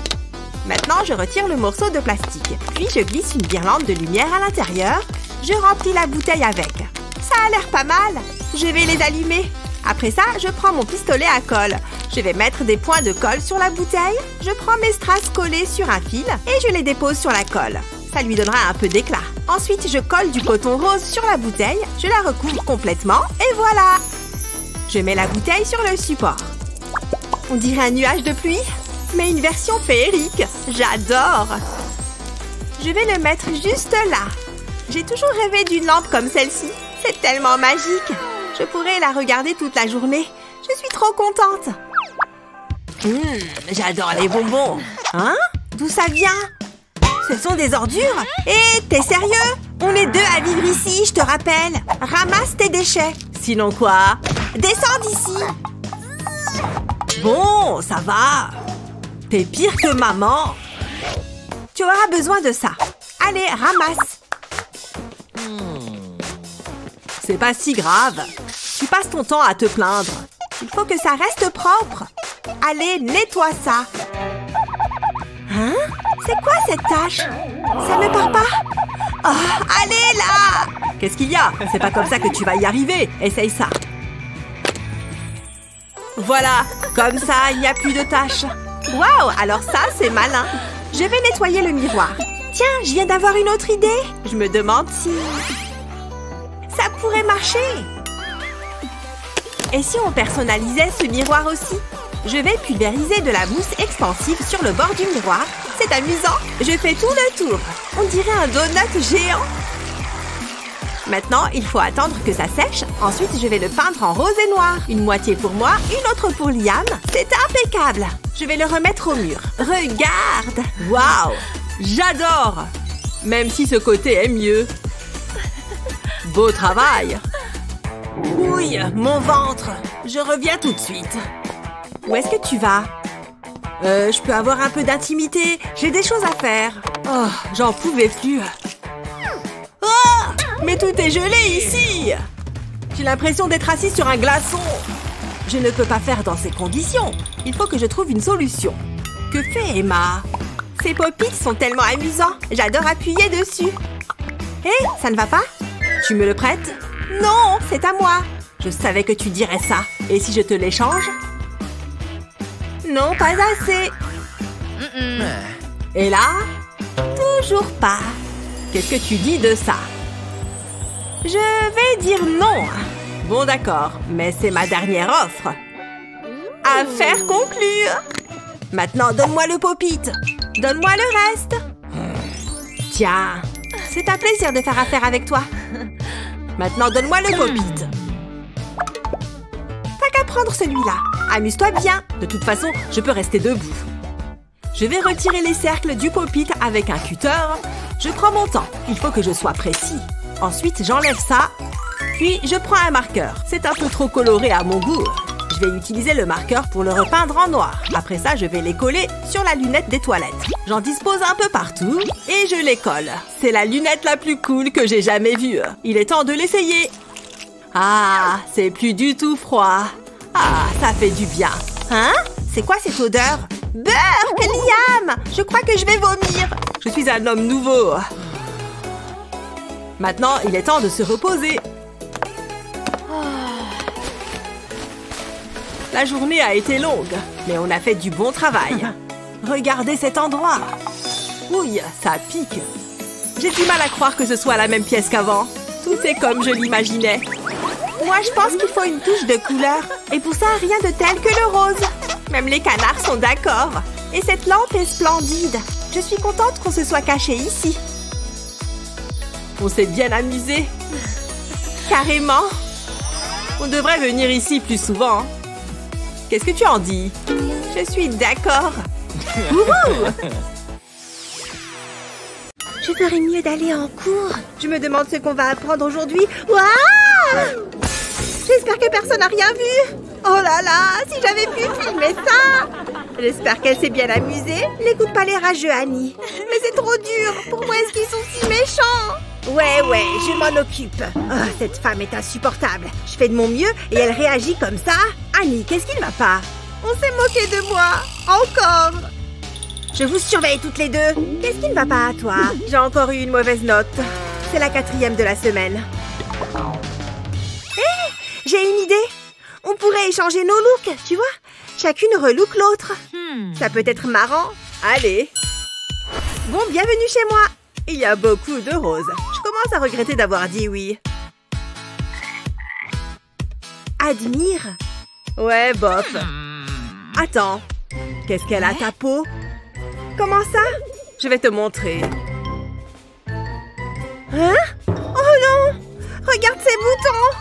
Maintenant, je retire le morceau de plastique. Puis, je glisse une guirlande de lumière à l'intérieur. Je remplis la bouteille avec. Ça a l'air pas mal. Je vais les allumer. Après ça, je prends mon pistolet à colle. Je vais mettre des points de colle sur la bouteille. Je prends mes strass collés sur un fil et je les dépose sur la colle. Ça lui donnera un peu d'éclat. Ensuite, je colle du coton rose sur la bouteille. Je la recouvre complètement et voilà! Je mets la bouteille sur le support. On dirait un nuage de pluie, mais une version féerique. J'adore! Je vais le mettre juste là. J'ai toujours rêvé d'une lampe comme celle-ci. C'est tellement magique. Je pourrais la regarder toute la journée. Je suis trop contente. J'adore les bonbons. Hein? D'où ça vient? Ce sont des ordures? Hé, t'es sérieux? On est deux à vivre ici, je te rappelle. Ramasse tes déchets. Sinon quoi? Descends d'ici. Bon, ça va. T'es pire que maman. Tu auras besoin de ça. Allez, ramasse. C'est pas si grave. Tu passes ton temps à te plaindre. Il faut que ça reste propre. Allez, nettoie ça. Hein? C'est quoi cette tache? Ça ne part pas? Oh, allez là! Qu'est-ce qu'il y a? C'est pas comme ça que tu vas y arriver. Essaye ça. Voilà, comme ça, il n'y a plus de taches. Waouh, alors ça, c'est malin. Je vais nettoyer le miroir. Tiens, je viens d'avoir une autre idée. Je me demande si... ça pourrait marcher. Et si on personnalisait ce miroir aussi? Je vais pulvériser de la mousse expansive sur le bord du miroir. C'est amusant. Je fais tout le tour. On dirait un donut géant. Maintenant, il faut attendre que ça sèche. Ensuite, je vais le peindre en rose et noir. Une moitié pour moi, une autre pour Liam. C'est impeccable. Je vais le remettre au mur. Regarde. Waouh! J'adore! Même si ce côté est mieux. Beau travail! Ouille, mon ventre. Je reviens tout de suite. Où est-ce que tu vas? Je peux avoir un peu d'intimité. J'ai des choses à faire. Oh, j'en pouvais plus. Oh! Mais tout est gelé ici! J'ai l'impression d'être assis sur un glaçon. Je ne peux pas faire dans ces conditions. Il faut que je trouve une solution. Que fait Emma? Ces pop-its sont tellement amusants. J'adore appuyer dessus. Hé, ça ne va pas? Tu me le prêtes? Non, c'est à moi. Je savais que tu dirais ça. Et si je te l'échange? Non, pas assez. Et là? Toujours pas. Qu'est-ce que tu dis de ça? Je vais dire non. Bon, d'accord, mais c'est ma dernière offre. Affaire conclue. Maintenant, donne-moi le pop-it. Donne-moi le reste. Tiens. C'est un plaisir de faire affaire avec toi. Maintenant, donne-moi le pop-it. T'as qu'à prendre celui-là. Amuse-toi bien. De toute façon, je peux rester debout. Je vais retirer les cercles du pop-it avec un cutter. Je prends mon temps. Il faut que je sois précis. Ensuite, j'enlève ça. Puis, je prends un marqueur. C'est un peu trop coloré à mon goût. Je vais utiliser le marqueur pour le repeindre en noir. Après ça, je vais les coller sur la lunette des toilettes. J'en dispose un peu partout et je les colle. C'est la lunette la plus cool que j'ai jamais vue. Il est temps de l'essayer. Ah, c'est plus du tout froid. Ah, ça fait du bien. Hein? C'est quoi cette odeur? Burk, Liam! Je crois que je vais vomir. Je suis un homme nouveau. Maintenant, il est temps de se reposer. La journée a été longue, mais on a fait du bon travail. Regardez cet endroit. Ouille, ça pique. J'ai du mal à croire que ce soit la même pièce qu'avant. Tout est comme je l'imaginais. Moi, je pense qu'il faut une touche de couleur. Et pour ça, rien de tel que le rose. Même les canards sont d'accord. Et cette lampe est splendide. Je suis contente qu'on se soit caché ici. On s'est bien amusé. Carrément. On devrait venir ici plus souvent. Qu'est-ce que tu en dis? Je suis d'accord. Je ferais mieux d'aller en cours. Je me demande ce qu'on va apprendre aujourd'hui. Waouh! J'espère que personne n'a rien vu. Oh là là, si j'avais pu filmer ça! J'espère qu'elle s'est bien amusée. N'écoute pas les rageux, Annie. Mais c'est trop dur. Pourquoi est-ce qu'ils sont si méchants? Ouais, je m'en occupe. Oh, cette femme est insupportable. Je fais de mon mieux et elle réagit comme ça. Annie, qu'est-ce qui ne va pas? On s'est moqué de moi. Encore. Je vous surveille toutes les deux. Qu'est-ce qui ne va pas à toi? J'ai encore eu une mauvaise note. C'est la 4e de la semaine. Hé, j'ai une idée. On pourrait échanger nos looks, tu vois? Chacune relook l'autre. Ça peut être marrant. Allez. Bon, bienvenue chez moi. Il y a beaucoup de roses. Je commence à regretter d'avoir dit oui. Admire? Ouais, bof. Attends. Qu'est-ce qu'elle a, ta peau? Comment ça? Je vais te montrer. Hein? Oh non! Regarde ces boutons!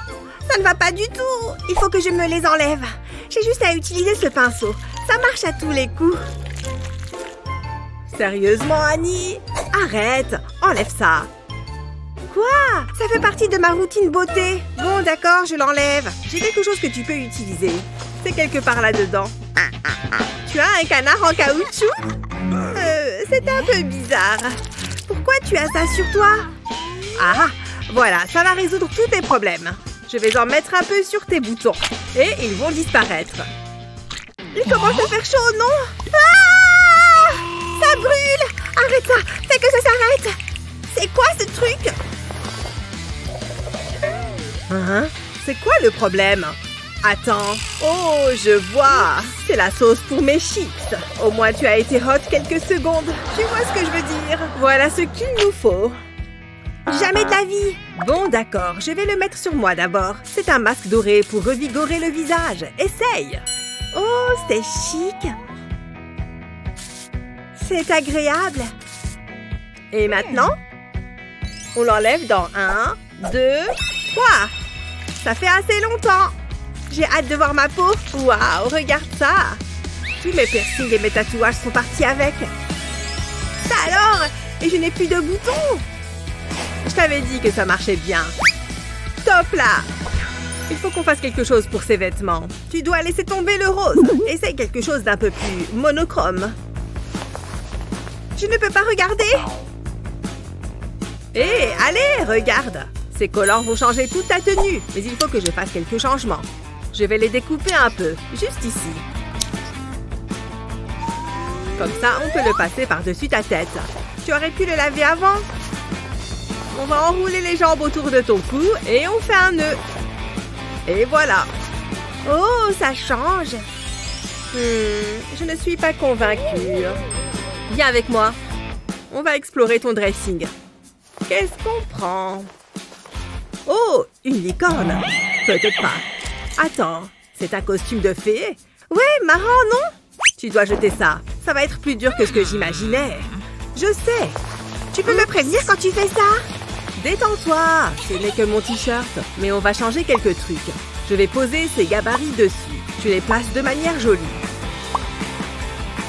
Ça ne va pas du tout! Il faut que je me les enlève. J'ai juste à utiliser ce pinceau. Ça marche à tous les coups. Sérieusement, Annie? Arrête! Enlève ça! Quoi? Ça fait partie de ma routine beauté. Bon, d'accord, je l'enlève. J'ai quelque chose que tu peux utiliser. C'est quelque part là-dedans. Tu as un canard en caoutchouc? C'est un peu bizarre. Pourquoi tu as ça sur toi? Ah, voilà, ça va résoudre tous tes problèmes. Je vais en mettre un peu sur tes boutons. Et ils vont disparaître. Il commence à faire chaud, non? Ah! Ça brûle! Arrête ça! Fais que ça s'arrête! C'est quoi ce truc? Hein? C'est quoi le problème? Attends. Oh, je vois. C'est la sauce pour mes chips. Au moins, tu as été hot quelques secondes. Tu vois ce que je veux dire? Voilà ce qu'il nous faut. Jamais de la vie. Bon, d'accord. Je vais le mettre sur moi d'abord. C'est un masque doré pour revigorer le visage. Essaye. Oh, c'est chic. C'est agréable. Et maintenant, on l'enlève dans 1, 2, 3. Ça fait assez longtemps. J'ai hâte de voir ma peau. Waouh, regarde ça. Tous mes piercings et mes tatouages sont partis avec. Ça alors? Et je n'ai plus de boutons. Je t'avais dit que ça marchait bien. Top là. Il faut qu'on fasse quelque chose pour ces vêtements. Tu dois laisser tomber le rose. Essaye quelque chose d'un peu plus monochrome. Je ne peux pas regarder. Hé, allez, regarde. Ces collants vont changer toute ta tenue. Mais il faut que je fasse quelques changements. Je vais les découper un peu, juste ici. Comme ça, on peut le passer par-dessus ta tête. Tu aurais pu le laver avant. On va enrouler les jambes autour de ton cou et on fait un nœud. Et voilà. Oh, ça change. Je ne suis pas convaincue. Viens avec moi. On va explorer ton dressing. Qu'est-ce qu'on prend? Oh, une licorne. Peut-être pas. Attends, c'est un costume de fée? Ouais, marrant, non? Tu dois jeter ça. Ça va être plus dur que ce que j'imaginais. Je sais. Tu peux me prévenir quand tu fais ça? Détends-toi. Ce n'est que mon t-shirt. Mais on va changer quelques trucs. Je vais poser ces gabarits dessus. Tu les places de manière jolie.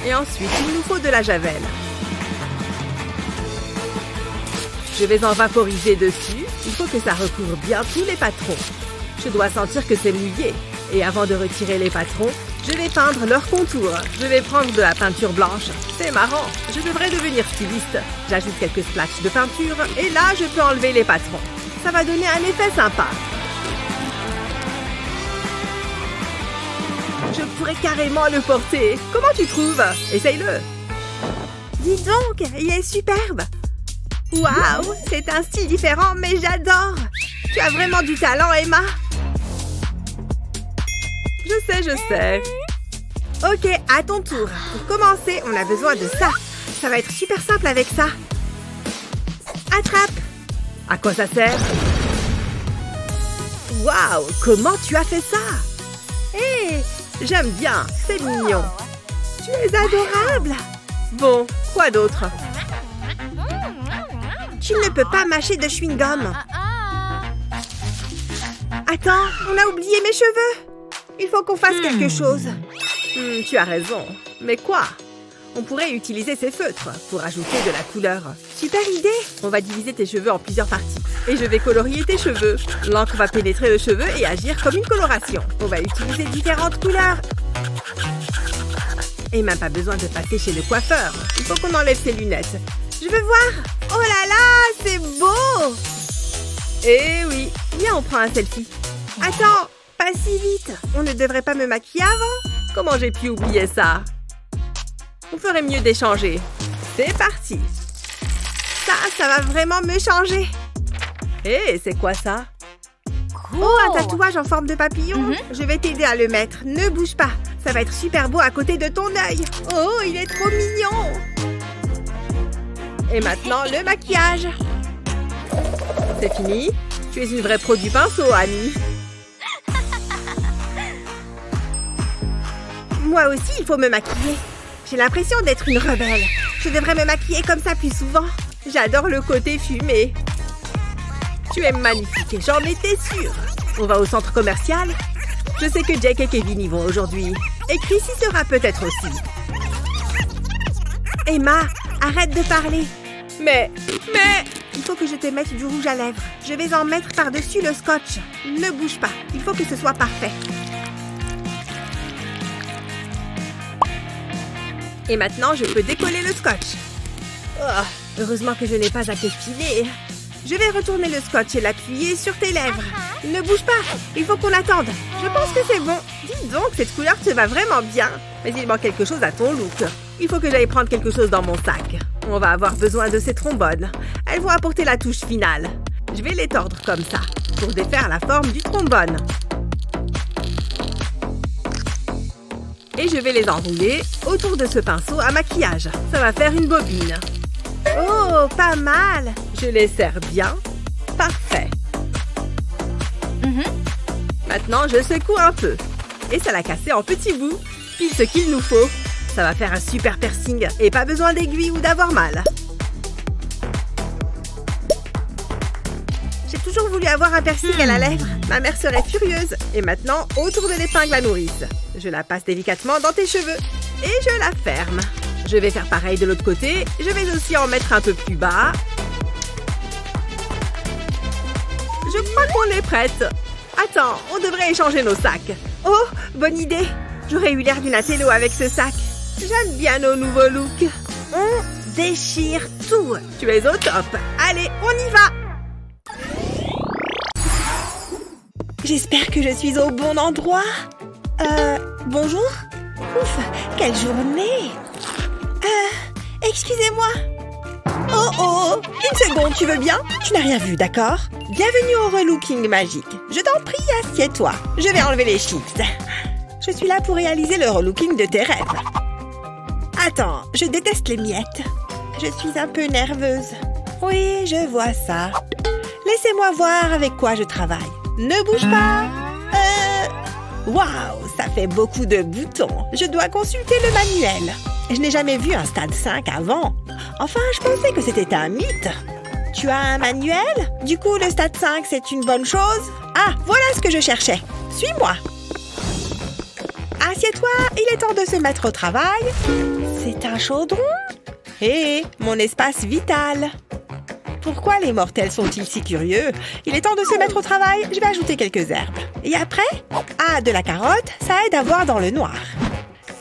Et ensuite, il nous faut de la javel. Je vais en vaporiser dessus. Il faut que ça recouvre bien tous les patrons. Je dois sentir que c'est mouillé. Et avant de retirer les patrons, je vais peindre leurs contours. Je vais prendre de la peinture blanche. C'est marrant. Je devrais devenir styliste. J'ajoute quelques splatchs de peinture. Et là, je peux enlever les patrons. Ça va donner un effet sympa. Je pourrais carrément le porter. Comment tu trouves? Essaye-le. Dis donc, il est superbe. Waouh, c'est un style différent, mais j'adore. Tu as vraiment du talent, Emma. Je sais. Ok, à ton tour. Pour commencer, on a besoin de ça. Ça va être super simple avec ça. Attrape. À quoi ça sert? Waouh, comment tu as fait ça? Hé, j'aime bien, c'est mignon. Tu es adorable. Bon, quoi d'autre? Tu ne peux pas mâcher de chewing-gum. Attends, on a oublié mes cheveux. Il faut qu'on fasse quelque chose. Tu as raison. Mais quoi? On pourrait utiliser ces feutres pour ajouter de la couleur. Super idée! On va diviser tes cheveux en plusieurs parties. Et je vais colorier tes cheveux. L'encre va pénétrer le cheveu et agir comme une coloration. On va utiliser différentes couleurs. Et même pas besoin de passer chez le coiffeur. Il faut qu'on enlève ses lunettes. Je veux voir! Oh là là, c'est beau! Eh oui, viens, on prend un selfie. Attends, pas si vite. On ne devrait pas me maquiller avant? Comment j'ai pu oublier ça? On ferait mieux d'échanger. C'est parti. Ça va vraiment me changer. Hé, c'est quoi ça? Oh, un tatouage en forme de papillon. Je vais t'aider à le mettre. Ne bouge pas. Ça va être super beau à côté de ton œil. Oh, il est trop mignon. Et maintenant, le maquillage. C'est fini? Tu es une vraie pro du pinceau, Annie. Moi aussi, il faut me maquiller. J'ai l'impression d'être une rebelle. Je devrais me maquiller comme ça plus souvent. J'adore le côté fumé. Tu es magnifique, j'en étais sûre. On va au centre commercial? Je sais que Jake et Kevin y vont aujourd'hui. Et Chris y sera peut-être aussi. Emma, arrête de parler. Mais... Il faut que je te mette du rouge à lèvres. Je vais en mettre par-dessus le scotch. Ne bouge pas, il faut que ce soit parfait. Et maintenant, je peux décoller le scotch. Oh, heureusement que je n'ai pas à t'effiler. Je vais retourner le scotch et l'appuyer sur tes lèvres. Ne bouge pas, il faut qu'on attende. Je pense que c'est bon. Dis donc, cette couleur te va vraiment bien. Mais il manque quelque chose à ton look. Il faut que j'aille prendre quelque chose dans mon sac. On va avoir besoin de ces trombones. Elles vont apporter la touche finale. Je vais les tordre comme ça, pour défaire la forme du trombone. Et je vais les enrouler autour de ce pinceau à maquillage. Ça va faire une bobine. Oh, pas mal! Je les serre bien. Parfait. Maintenant, je secoue un peu. Et ça l'a cassé en petits bouts. Pile ce qu'il nous faut. Ça va faire un super piercing. Et pas besoin d'aiguille ou d'avoir mal. J'ai toujours voulu avoir un piercing à la lèvre. Ma mère serait furieuse. Et maintenant, autour de l'épingle à nourrice. Je la passe délicatement dans tes cheveux. Et je la ferme. Je vais faire pareil de l'autre côté. Je vais aussi en mettre un peu plus bas. Je crois qu'on est prête. Attends, on devrait échanger nos sacs. Oh, bonne idée. J'aurais eu l'air d'une intello avec ce sac. J'aime bien nos nouveaux looks. On déchire tout. Tu es au top. Allez, on y va. J'espère que je suis au bon endroit. Bonjour. Ouf, quelle journée. Excusez-moi. Oh, une seconde, tu veux bien? Tu n'as rien vu, d'accord? Bienvenue au relooking magique. Je t'en prie, assieds-toi. Je vais enlever les chips. Je suis là pour réaliser le relooking de tes rêves. Attends, je déteste les miettes. Je suis un peu nerveuse. Oui, je vois ça. Laissez-moi voir avec quoi je travaille. Ne bouge pas. Waouh, ça fait beaucoup de boutons. Je dois consulter le manuel. Je n'ai jamais vu un stade 5 avant. Enfin, je pensais que c'était un mythe. Tu as un manuel? Du coup, le stade 5, c'est une bonne chose? Ah, voilà ce que je cherchais. Suis-moi. Assieds-toi, il est temps de se mettre au travail. C'est un chaudron? Hé, mon espace vital. Pourquoi les mortels sont-ils si curieux? Il est temps de se mettre au travail, je vais ajouter quelques herbes. Et après? Ah, de la carotte, ça aide à voir dans le noir.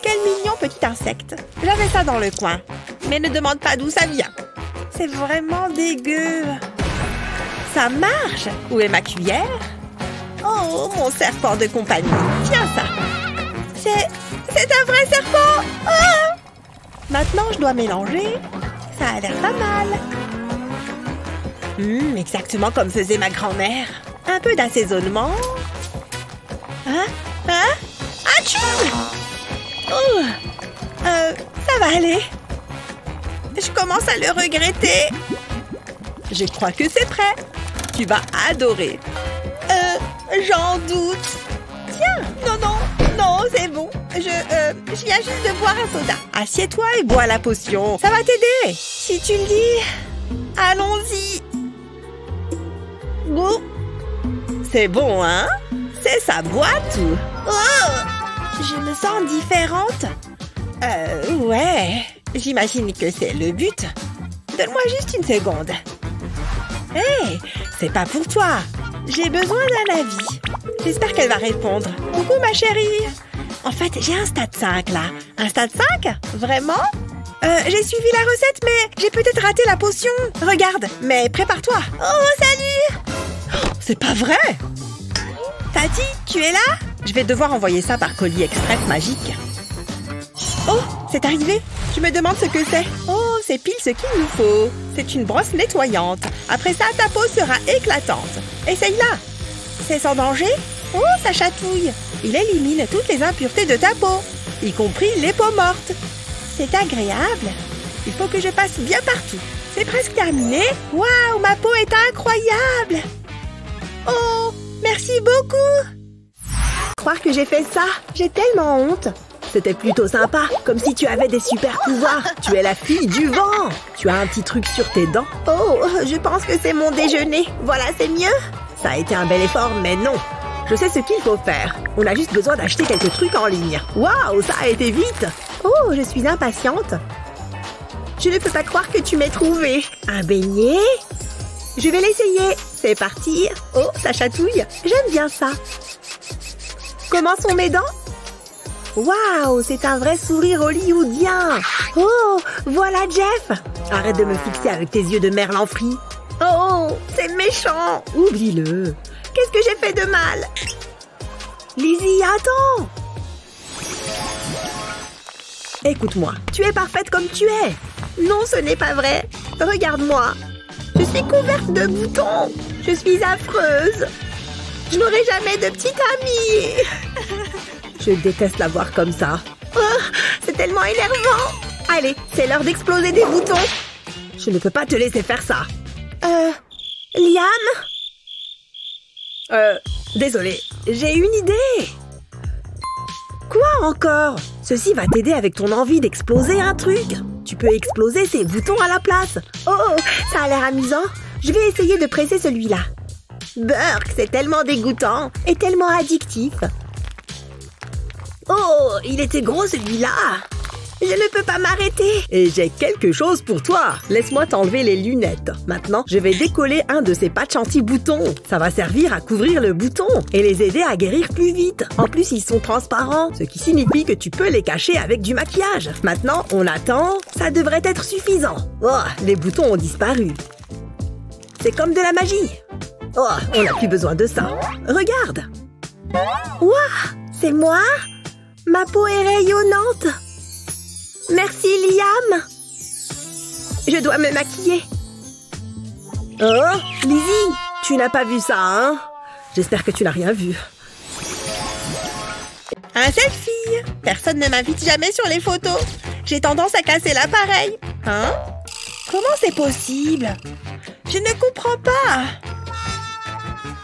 Quel mignon petit insecte. J'avais ça dans le coin. Mais ne demande pas d'où ça vient. C'est vraiment dégueu. Ça marche. Où est ma cuillère? Oh, mon serpent de compagnie. Tiens ça. C'est un vrai serpent. Ah! Maintenant, je dois mélanger. Ça a l'air pas mal. Exactement comme faisait ma grand-mère. Un peu d'assaisonnement. Atchou! Oh! Ça va aller. Je commence à le regretter. Je crois que c'est prêt. Tu vas adorer. J'en doute. Tiens, non, c'est bon. Je viens juste de boire un soda. Assieds-toi et bois la potion. Ça va t'aider. Si tu le dis. Allons-y. Bon. C'est bon, hein? C'est sa boîte ou... Oh! Je me sens différente. Ouais. J'imagine que c'est le but. Donne-moi juste une seconde. Hey, c'est pas pour toi. J'ai besoin d'un avis. J'espère qu'elle va répondre. Coucou, ma chérie. En fait, j'ai un stade 5, là. Un stade 5? Vraiment? J'ai suivi la recette, mais j'ai peut-être raté la potion. Regarde, mais prépare-toi. Oh, salut! Oh, c'est pas vrai! Tati, tu es là? Je vais devoir envoyer ça par colis express magique. Oh, c'est arrivé. Je me demande ce que c'est. Oh, c'est pile ce qu'il nous faut. C'est une brosse nettoyante. Après ça, ta peau sera éclatante. Essaye-la. C'est sans danger? Oh, ça chatouille. Il élimine toutes les impuretés de ta peau, y compris les peaux mortes. C'est agréable. Il faut que je passe bien partout. C'est presque terminé. Waouh, ma peau est incroyable. Oh, merci beaucoup. Croire que j'ai fait ça. J'ai tellement honte. C'était plutôt sympa, comme si tu avais des super pouvoirs. Tu es la fille du vent. Tu as un petit truc sur tes dents. Oh, je pense que c'est mon déjeuner. Voilà, c'est mieux. Ça a été un bel effort, mais non. Je sais ce qu'il faut faire. On a juste besoin d'acheter quelques trucs en ligne. Waouh, ça a été vite. Oh, je suis impatiente. Je ne peux pas croire que tu m'aies trouvé. Un beignet? Je vais l'essayer. C'est parti. Oh, ça chatouille. J'aime bien ça. Comment sont mes dents? Waouh, c'est un vrai sourire hollywoodien. Oh, voilà Jeff. Arrête de me fixer avec tes yeux de merlan frit. Oh, c'est méchant. Oublie-le. Qu'est-ce que j'ai fait de mal? Lizzie, attends. Écoute-moi, tu es parfaite comme tu es. Non, ce n'est pas vrai. Regarde-moi. Je suis couverte de boutons. Je suis affreuse. Je n'aurai jamais de petite amie. Je déteste la voir comme ça. Oh, c'est tellement énervant. Allez, c'est l'heure d'exploser des boutons. Je ne peux pas te laisser faire ça. Liam? Désolée, j'ai une idée. Quoi encore? Ceci va t'aider avec ton envie d'exploser un truc. Tu peux exploser ces boutons à la place. Oh, ça a l'air amusant. Je vais essayer de presser celui-là. Burk, c'est tellement dégoûtant et tellement addictif. Oh, il était gros celui-là. Je ne peux pas m'arrêter. Et j'ai quelque chose pour toi. Laisse-moi t'enlever les lunettes. Maintenant, je vais décoller un de ces patchs anti-boutons. Ça va servir à couvrir le bouton et les aider à guérir plus vite. En plus, ils sont transparents, ce qui signifie que tu peux les cacher avec du maquillage. Maintenant, on attend. Ça devrait être suffisant. Oh, les boutons ont disparu. C'est comme de la magie. Oh, on n'a plus besoin de ça. Regarde. Ouah, c'est moi? Ma peau est rayonnante. Merci, Liam. Je dois me maquiller. Oh, Lizzie, tu n'as pas vu ça, hein? J'espère que tu n'as rien vu. Un selfie. Personne ne m'invite jamais sur les photos. J'ai tendance à casser l'appareil. Hein? Comment c'est possible? Je ne comprends pas.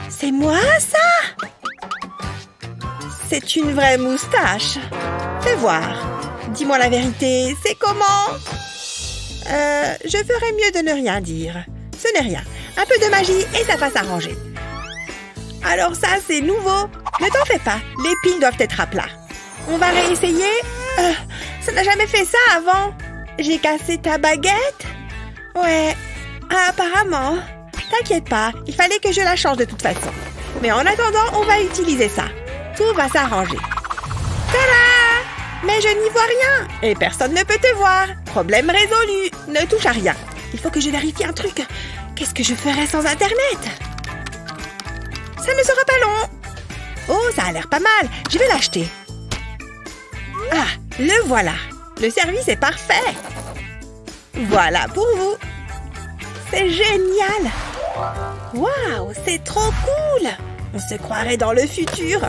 C'est moi, ça? C'est une vraie moustache. Fais voir. Dis-moi la vérité, c'est comment? Je ferais mieux de ne rien dire. Ce n'est rien. Un peu de magie et ça va s'arranger. Alors ça, c'est nouveau. Ne t'en fais pas, les piles doivent être à plat. On va réessayer. Ça n'a jamais fait ça avant. J'ai cassé ta baguette? Ouais, apparemment. T'inquiète pas, il fallait que je la change de toute façon. Mais en attendant, on va utiliser ça. Tout va s'arranger. Tada! Mais je n'y vois rien. Et personne ne peut te voir. Problème résolu. Ne touche à rien. Il faut que je vérifie un truc. Qu'est-ce que je ferais sans Internet? Ça ne sera pas long. Oh, ça a l'air pas mal. Je vais l'acheter. Ah, le voilà. Le service est parfait. Voilà pour vous. C'est génial. Waouh, c'est trop cool! On se croirait dans le futur.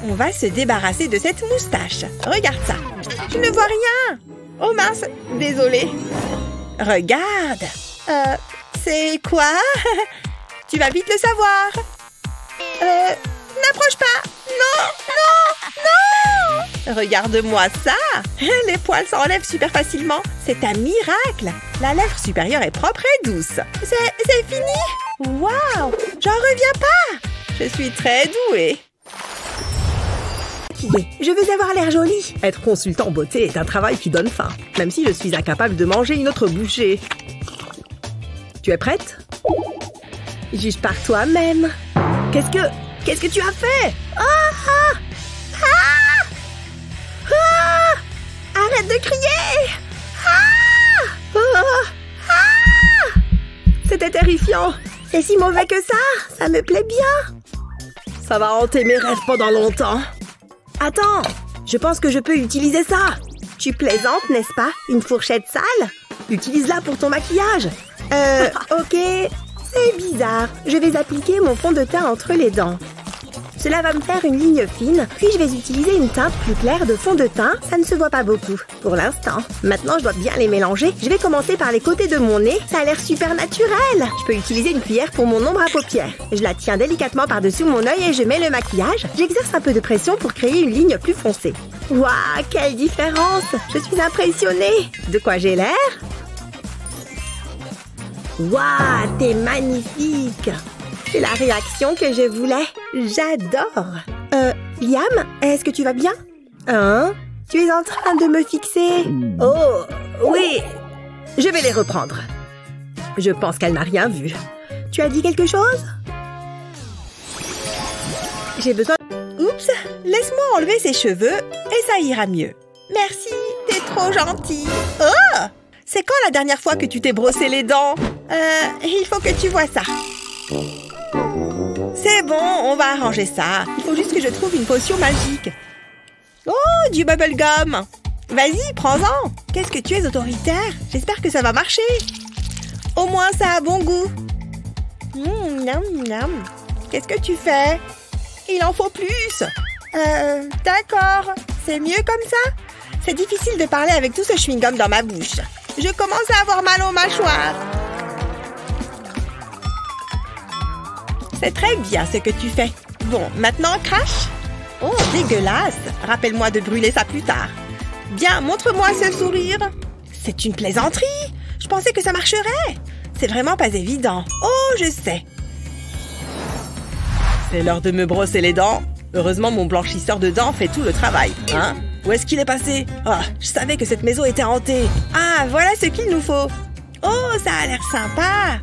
On va se débarrasser de cette moustache. Regarde ça. Je ne vois rien. Oh mince, désolée. Regarde. C'est quoi? Tu vas vite le savoir. N'approche pas. Non, non, non. Regarde-moi ça. Les poils s'enlèvent super facilement. C'est un miracle. La lèvre supérieure est propre et douce. C'est fini? Waouh, j'en reviens pas. Je suis très douée. Je veux avoir l'air jolie. Être consultant beauté est un travail qui donne faim, même si je suis incapable de manger une autre bouchée. Tu es prête? Juge par toi-même. Qu'est-ce que tu as fait? Arrête de crier! C'était terrifiant. C'est si mauvais que ça? Ça me plaît bien. Ça va hanter mes rêves pendant longtemps. Attends, je pense que je peux utiliser ça. Tu plaisantes, n'est-ce pas? Une fourchette sale? Utilise-la pour ton maquillage. Ok, c'est bizarre. Je vais appliquer mon fond de teint entre les dents. Cela va me faire une ligne fine, puis je vais utiliser une teinte plus claire de fond de teint. Ça ne se voit pas beaucoup, pour l'instant. Maintenant, je dois bien les mélanger. Je vais commencer par les côtés de mon nez. Ça a l'air super naturel. Je peux utiliser une cuillère pour mon ombre à paupières. Je la tiens délicatement par-dessus mon œil et je mets le maquillage. J'exerce un peu de pression pour créer une ligne plus foncée. Waouh, quelle différence! Je suis impressionnée. De quoi j'ai l'air? Waouh, t'es magnifique! C'est la réaction que je voulais. J'adore. Liam, est-ce que tu vas bien? Hein? Tu es en train de me fixer? Oh, oui. Je vais les reprendre. Je pense qu'elle n'a rien vu. Tu as dit quelque chose? J'ai besoin... Oups, laisse-moi enlever ses cheveux et ça ira mieux. Merci, t'es trop gentil. Oh! C'est quand la dernière fois que tu t'es brossé les dents? Il faut que tu vois ça. C'est bon, on va arranger ça. Il faut juste que je trouve une potion magique. Oh, du bubblegum. Vas-y, prends-en. Qu'est-ce que tu es autoritaire? J'espère que ça va marcher. Au moins, ça a bon goût. Miam, miam. Qu'est-ce que tu fais? Il en faut plus. D'accord. C'est mieux comme ça? C'est difficile de parler avec tout ce chewing-gum dans ma bouche. Je commence à avoir mal aux mâchoires. C'est très bien ce que tu fais. Bon, maintenant, crache. Oh, dégueulasse. Rappelle-moi de brûler ça plus tard. Bien, montre-moi ce sourire. C'est une plaisanterie. Je pensais que ça marcherait. C'est vraiment pas évident. Oh, je sais. C'est l'heure de me brosser les dents. Heureusement, mon blanchisseur de dents fait tout le travail. Hein? Où est-ce qu'il est passé? Ah, je savais que cette maison était hantée. Ah, voilà ce qu'il nous faut. Oh, ça a l'air sympa.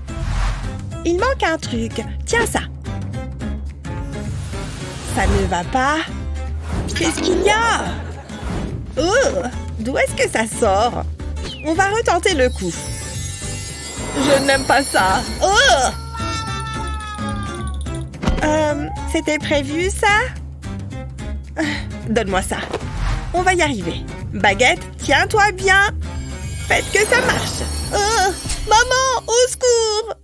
Il manque un truc. Tiens ça. Ça ne va pas. Qu'est-ce qu'il y a? Oh, d'où est-ce que ça sort? On va retenter le coup. Je n'aime pas ça. Oh! C'était prévu ça? Donne-moi ça. On va y arriver. Baguette, tiens-toi bien. Faites que ça marche. Oh! Maman, au secours!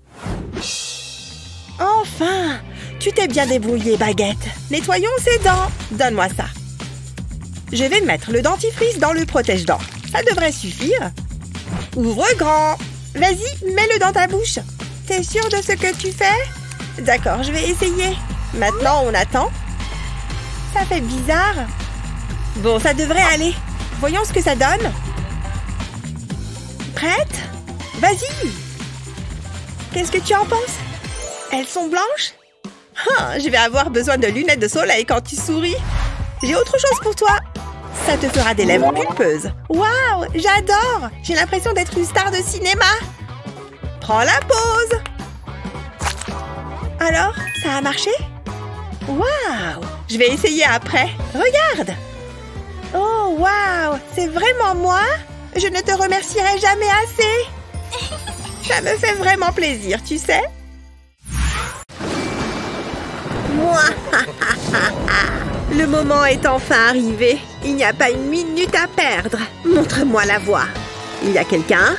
Enfin! Tu t'es bien débrouillée, Baguette. Nettoyons ses dents. Donne-moi ça. Je vais mettre le dentifrice dans le protège-dents. Ça devrait suffire. Ouvre grand. Vas-y, mets-le dans ta bouche. T'es sûre de ce que tu fais? D'accord, je vais essayer. Maintenant, on attend. Ça fait bizarre. Bon, ça devrait aller. Voyons ce que ça donne. Prête? Vas-y. Qu'est-ce que tu en penses? Elles sont blanches? Ah, je vais avoir besoin de lunettes de soleil quand tu souris. J'ai autre chose pour toi. Ça te fera des lèvres pulpeuses. Waouh, j'adore. J'ai l'impression d'être une star de cinéma. Prends la pause. Alors, ça a marché? Waouh, je vais essayer après. Regarde. Oh, waouh, c'est vraiment moi? Je ne te remercierai jamais assez. Ça me fait vraiment plaisir, tu sais. Moi. Le moment est enfin arrivé. Il n'y a pas une minute à perdre. Montre-moi la voie. Il y a quelqu'un?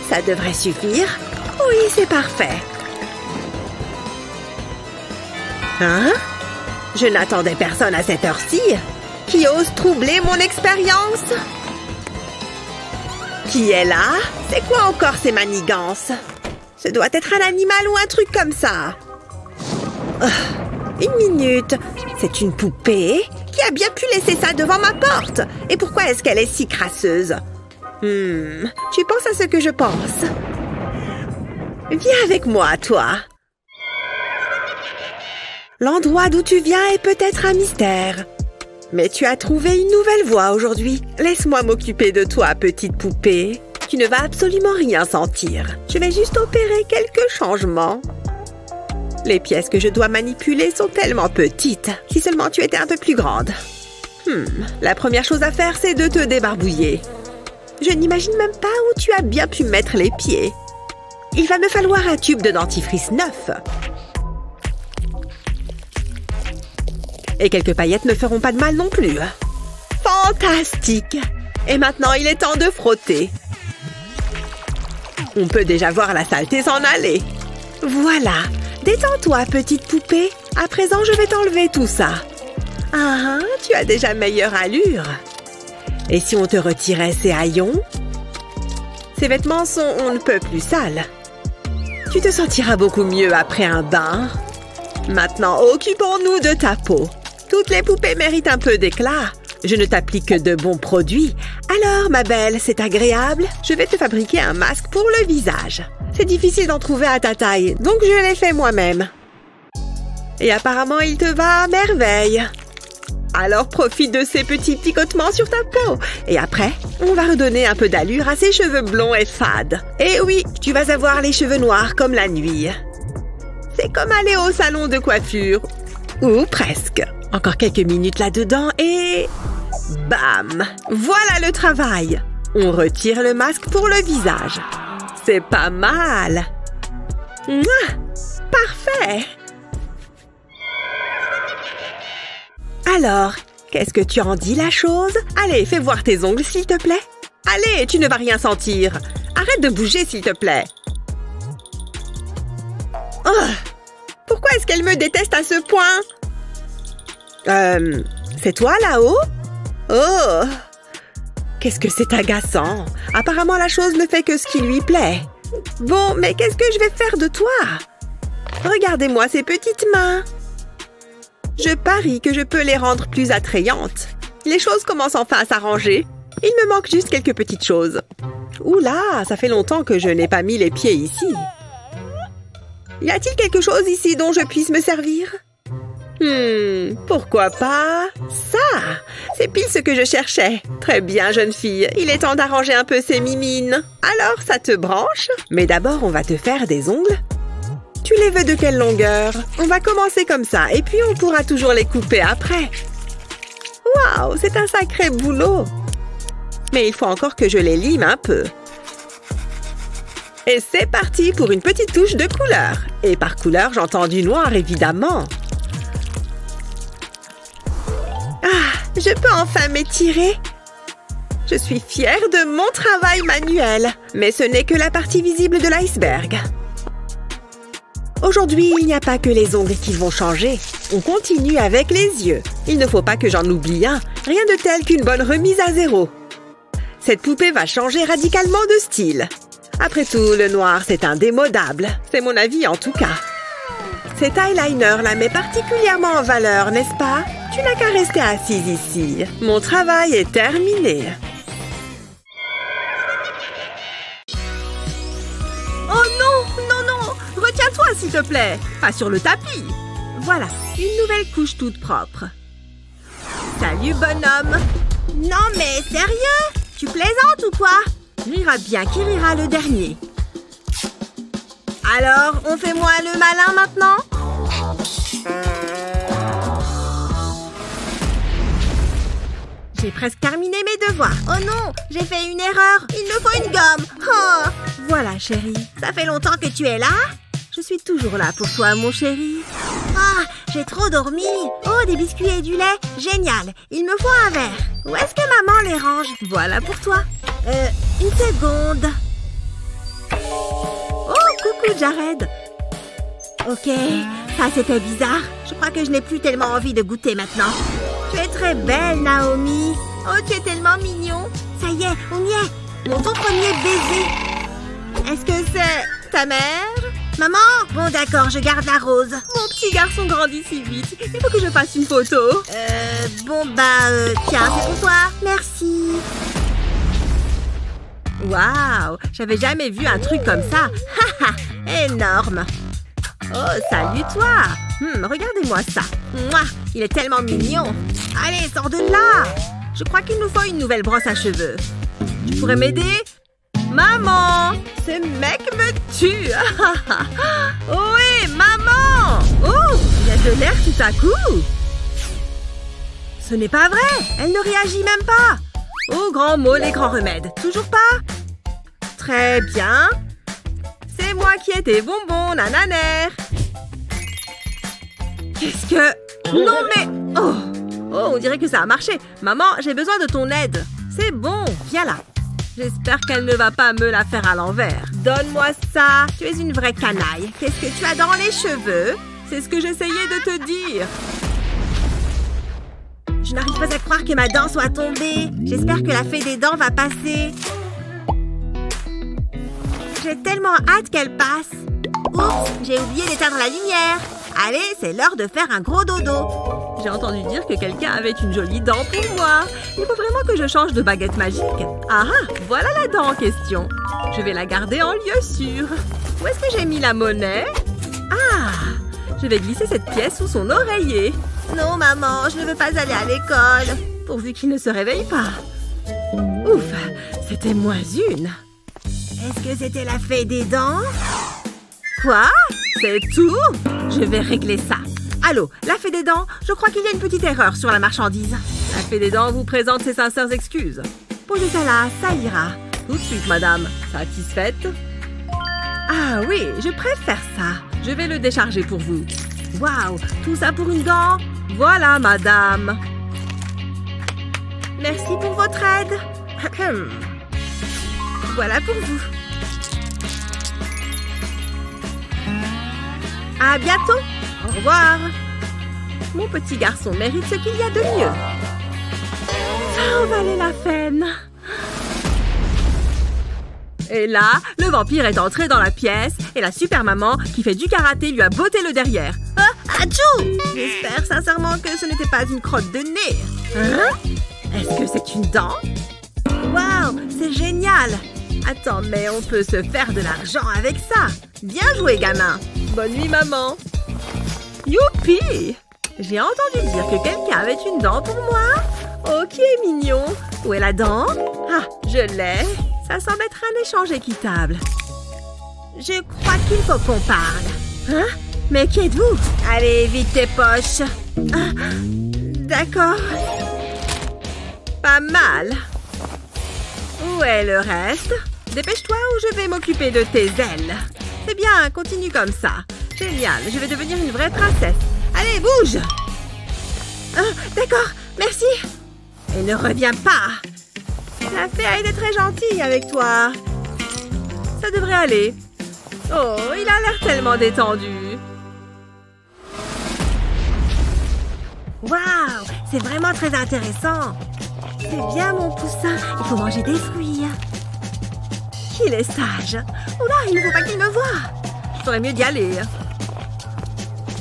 Ça devrait suffire. Oui, c'est parfait. Hein? Je n'attendais personne à cette heure-ci. Qui ose troubler mon expérience? Qui est là? C'est quoi encore ces manigances? Ce doit être un animal ou un truc comme ça. Une minute. C'est une poupée? Qui a bien pu laisser ça devant ma porte? Et pourquoi est-ce qu'elle est si crasseuse? Tu penses à ce que je pense? Viens avec moi, toi. L'endroit d'où tu viens est peut-être un mystère. Mais tu as trouvé une nouvelle voie aujourd'hui. Laisse-moi m'occuper de toi, petite poupée. Tu ne vas absolument rien sentir. Je vais juste opérer quelques changements. Les pièces que je dois manipuler sont tellement petites. Si seulement tu étais un peu plus grande. La première chose à faire, c'est de te débarbouiller. Je n'imagine même pas où tu as bien pu mettre les pieds. Il va me falloir un tube de dentifrice neuf. Et quelques paillettes ne feront pas de mal non plus. Fantastique! Et maintenant, il est temps de frotter. On peut déjà voir la saleté s'en aller. Voilà. Détends-toi, petite poupée. À présent, je vais t'enlever tout ça. Ah, tu as déjà meilleure allure. Et si on te retirait ces haillons? Ces vêtements sont on ne peut plus sales. Tu te sentiras beaucoup mieux après un bain. Maintenant, occupons-nous de ta peau. Toutes les poupées méritent un peu d'éclat. Je ne t'applique que de bons produits. Alors, ma belle, c'est agréable. Je vais te fabriquer un masque pour le visage. C'est difficile d'en trouver à ta taille, donc je l'ai fait moi-même. Et apparemment, il te va à merveille. Alors, profite de ces petits picotements sur ta peau. Et après, on va redonner un peu d'allure à ces cheveux blonds et fades. Et oui, tu vas avoir les cheveux noirs comme la nuit. C'est comme aller au salon de coiffure. Ou presque. Encore quelques minutes là-dedans et... bam! Voilà le travail! On retire le masque pour le visage. C'est pas mal! Mouah! Parfait! Alors, qu'est-ce que tu en dis, la chose? Allez, fais voir tes ongles, s'il te plaît. Allez, tu ne vas rien sentir. Arrête de bouger, s'il te plaît. Oh! Pourquoi est-ce qu'elle me déteste à ce point? C'est toi là-haut? Oh! Qu'est-ce que c'est agaçant! Apparemment, la chose ne fait que ce qui lui plaît. Bon, mais qu'est-ce que je vais faire de toi? Regardez-moi ces petites mains. Je parie que je peux les rendre plus attrayantes. Les choses commencent enfin à s'arranger. Il me manque juste quelques petites choses. Oula, ça fait longtemps que je n'ai pas mis les pieds ici. Y a-t-il quelque chose ici dont je puisse me servir? Pourquoi pas? Ça! C'est pile ce que je cherchais. Très bien, jeune fille. Il est temps d'arranger un peu ces mimines. Alors, ça te branche? Mais d'abord, on va te faire des ongles. Tu les veux de quelle longueur? On va commencer comme ça, et puis on pourra toujours les couper après. Waouh, c'est un sacré boulot! Mais il faut encore que je les lime un peu. Et c'est parti pour une petite touche de couleur. Et par couleur, j'entends du noir, évidemment. Ah, je peux enfin m'étirer. Je suis fière de mon travail manuel. Mais ce n'est que la partie visible de l'iceberg. Aujourd'hui, il n'y a pas que les ongles qui vont changer. On continue avec les yeux. Il ne faut pas que j'en oublie un. Rien de tel qu'une bonne remise à zéro. Cette poupée va changer radicalement de style. Après tout, le noir, c'est indémodable. C'est mon avis en tout cas. Cet eyeliner la met particulièrement en valeur, n'est-ce pas? Tu n'as qu'à rester assise ici. Mon travail est terminé. Oh non, non, non! Retiens-toi, s'il te plaît. Pas sur le tapis. Voilà, une nouvelle couche toute propre. Salut, bonhomme. Non, mais sérieux? Tu plaisantes ou quoi? Rira bien qui rira le dernier. Alors, on fait moi le malin maintenant? J'ai presque terminé mes devoirs. Oh non, j'ai fait une erreur. Il me faut une gomme. Oh. Voilà, chérie. Ça fait longtemps que tu es là? Je suis toujours là pour toi, mon chéri. Ah, j'ai trop dormi. Oh, des biscuits et du lait. Génial. Il me faut un verre. Où est-ce que maman les range? Voilà pour toi. Une seconde. Oh, coucou, Jared. Ok, ça c'était bizarre. Je crois que je n'ai plus tellement envie de goûter maintenant. Tu es très belle, Naomi. Oh, tu es tellement mignon. Ça y est, on y est. Mon tout premier baiser. Est-ce que c'est ta mère? Maman? Bon, d'accord, je garde la rose. Mon petit garçon grandit si vite. Il faut que je fasse une photo. Tiens, c'est pour toi. Merci. Waouh, j'avais jamais vu un truc comme ça. Haha, énorme. Oh, salut toi. Regardez-moi ça. Mouah, il est tellement mignon. Allez, sors de là. Je crois qu'il nous faut une nouvelle brosse à cheveux. Tu pourrais m'aider? Maman, ce mec me tue. Oh oui, maman. Oh, il y a de l'air tout à coup. Ce n'est pas vrai. Elle ne réagit même pas. Oh, grand mot, les grands remèdes. Toujours pas? Très bien. C'est moi qui ai tes bonbons, nananère. Qu'est-ce que... Non mais... Oh, on dirait que ça a marché. Maman, j'ai besoin de ton aide. C'est bon, viens là. J'espère qu'elle ne va pas me la faire à l'envers. Donne-moi ça. Tu es une vraie canaille. Qu'est-ce que tu as dans les cheveux? C'est ce que j'essayais de te dire. Je n'arrive pas à croire que ma dent soit tombée. J'espère que la fée des dents va passer. J'ai tellement hâte qu'elle passe. Oups, j'ai oublié d'éteindre la lumière. Allez, c'est l'heure de faire un gros dodo. J'ai entendu dire que quelqu'un avait une jolie dent pour moi. Il faut vraiment que je change de baguette magique. Ah, voilà la dent en question. Je vais la garder en lieu sûr. Où est-ce que j'ai mis la monnaie? Ah, je vais glisser cette pièce sous son oreiller. Non, maman, je ne veux pas aller à l'école. Pourvu qu'il ne se réveille pas. Ouf, c'était moins une. Est-ce que c'était la fée des dents? Quoi? C'est tout? Je vais régler ça. Allô, la fée des dents, je crois qu'il y a une petite erreur sur la marchandise. La fée des dents vous présente ses sincères excuses. Posez ça là, ça ira. Tout de suite, madame. Satisfaite? Ah oui, je préfère ça. Je vais le décharger pour vous. Waouh, tout ça pour une dent? Voilà, madame. Merci pour votre aide. Voilà pour vous. À bientôt. Au revoir. Mon petit garçon mérite ce qu'il y a de mieux. Ça en valait la peine. Et là, le vampire est entré dans la pièce et la super maman qui fait du karaté lui a botté le derrière. Ah, atchou! J'espère sincèrement que ce n'était pas une crotte de nez. Hein? Est-ce que c'est une dent? Waouh, c'est génial! Attends, mais on peut se faire de l'argent avec ça. Bien joué, gamin. Bonne nuit, maman. Youpi! J'ai entendu dire que quelqu'un avait une dent pour moi. Oh, qui est mignon. Où est la dent? Ah, je l'ai. Ça semble être un échange équitable. Je crois qu'il faut qu'on parle. Hein? Mais qui êtes-vous? Allez, vite tes poches. Ah, d'accord. Pas mal. Où est le reste? Dépêche-toi ou je vais m'occuper de tes ailes. C'est bien, continue comme ça. Génial, je vais devenir une vraie princesse. Allez, bouge! D'accord, merci. Et ne reviens pas. La fée a été très gentille avec toi. Ça devrait aller. Oh, il a l'air tellement détendu. Waouh, c'est vraiment très intéressant. C'est bien, mon poussin. Il faut manger des fruits. Qu'il est sage. Oula, il ne faut pas qu'il me voie. Je ferais mieux d'y aller.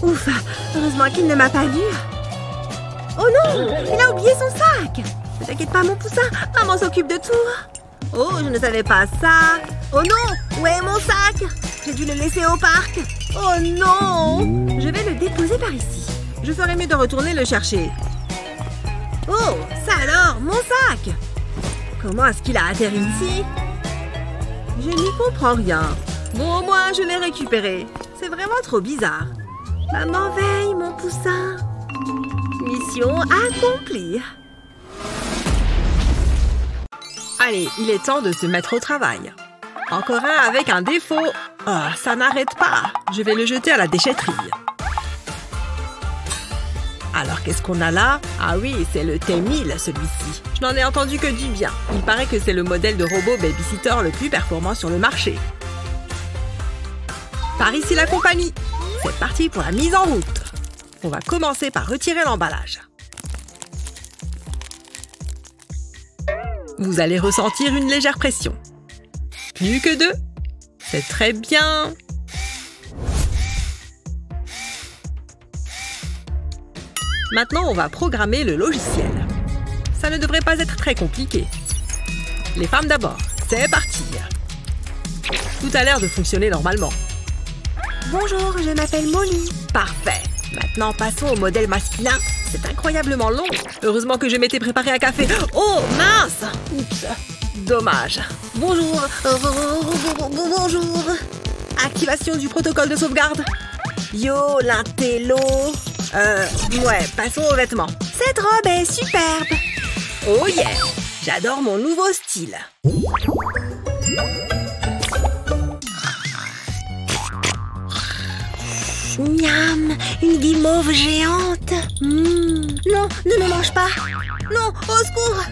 Ouf, heureusement qu'il ne m'a pas vu. Oh non, il a oublié son sac. Ne t'inquiète pas, mon poussin. Maman s'occupe de tout. Oh, je ne savais pas ça. Oh non, où est mon sac? J'ai dû le laisser au parc. Oh non. Je vais le déposer par ici. Je ferais mieux de retourner le chercher. Oh, ça alors, mon sac. Comment est-ce qu'il a atterri ici? Je n'y comprends rien. Bon, au moins, je l'ai récupéré. C'est vraiment trop bizarre. Maman veille, mon poussin. Mission accomplie. Allez, il est temps de se mettre au travail. Encore un avec un défaut. Oh, ça n'arrête pas. Je vais le jeter à la déchetterie. Alors, qu'est-ce qu'on a là? Ah oui, c'est le T1000, celui-ci. Je n'en ai entendu que du bien. Il paraît que c'est le modèle de robot babysitter le plus performant sur le marché. Par ici la compagnie. C'est parti pour la mise en route. On va commencer par retirer l'emballage. Vous allez ressentir une légère pression. Plus que 2. C'est très bien. Maintenant, on va programmer le logiciel. Ça ne devrait pas être très compliqué. Les femmes d'abord. C'est parti. Tout a l'air de fonctionner normalement. Bonjour, je m'appelle Molly. Parfait. Maintenant, passons au modèle masculin. C'est incroyablement long. Heureusement que je m'étais préparé un café. Oh, mince! Oups. Dommage. Bonjour. Bonjour. Activation du protocole de sauvegarde. Yo, l'intello. Ouais, passons aux vêtements. Cette robe est superbe. Oh yeah! J'adore mon nouveau style. Miam, une guimauve géante. Non, ne me mange pas. Non, au secours.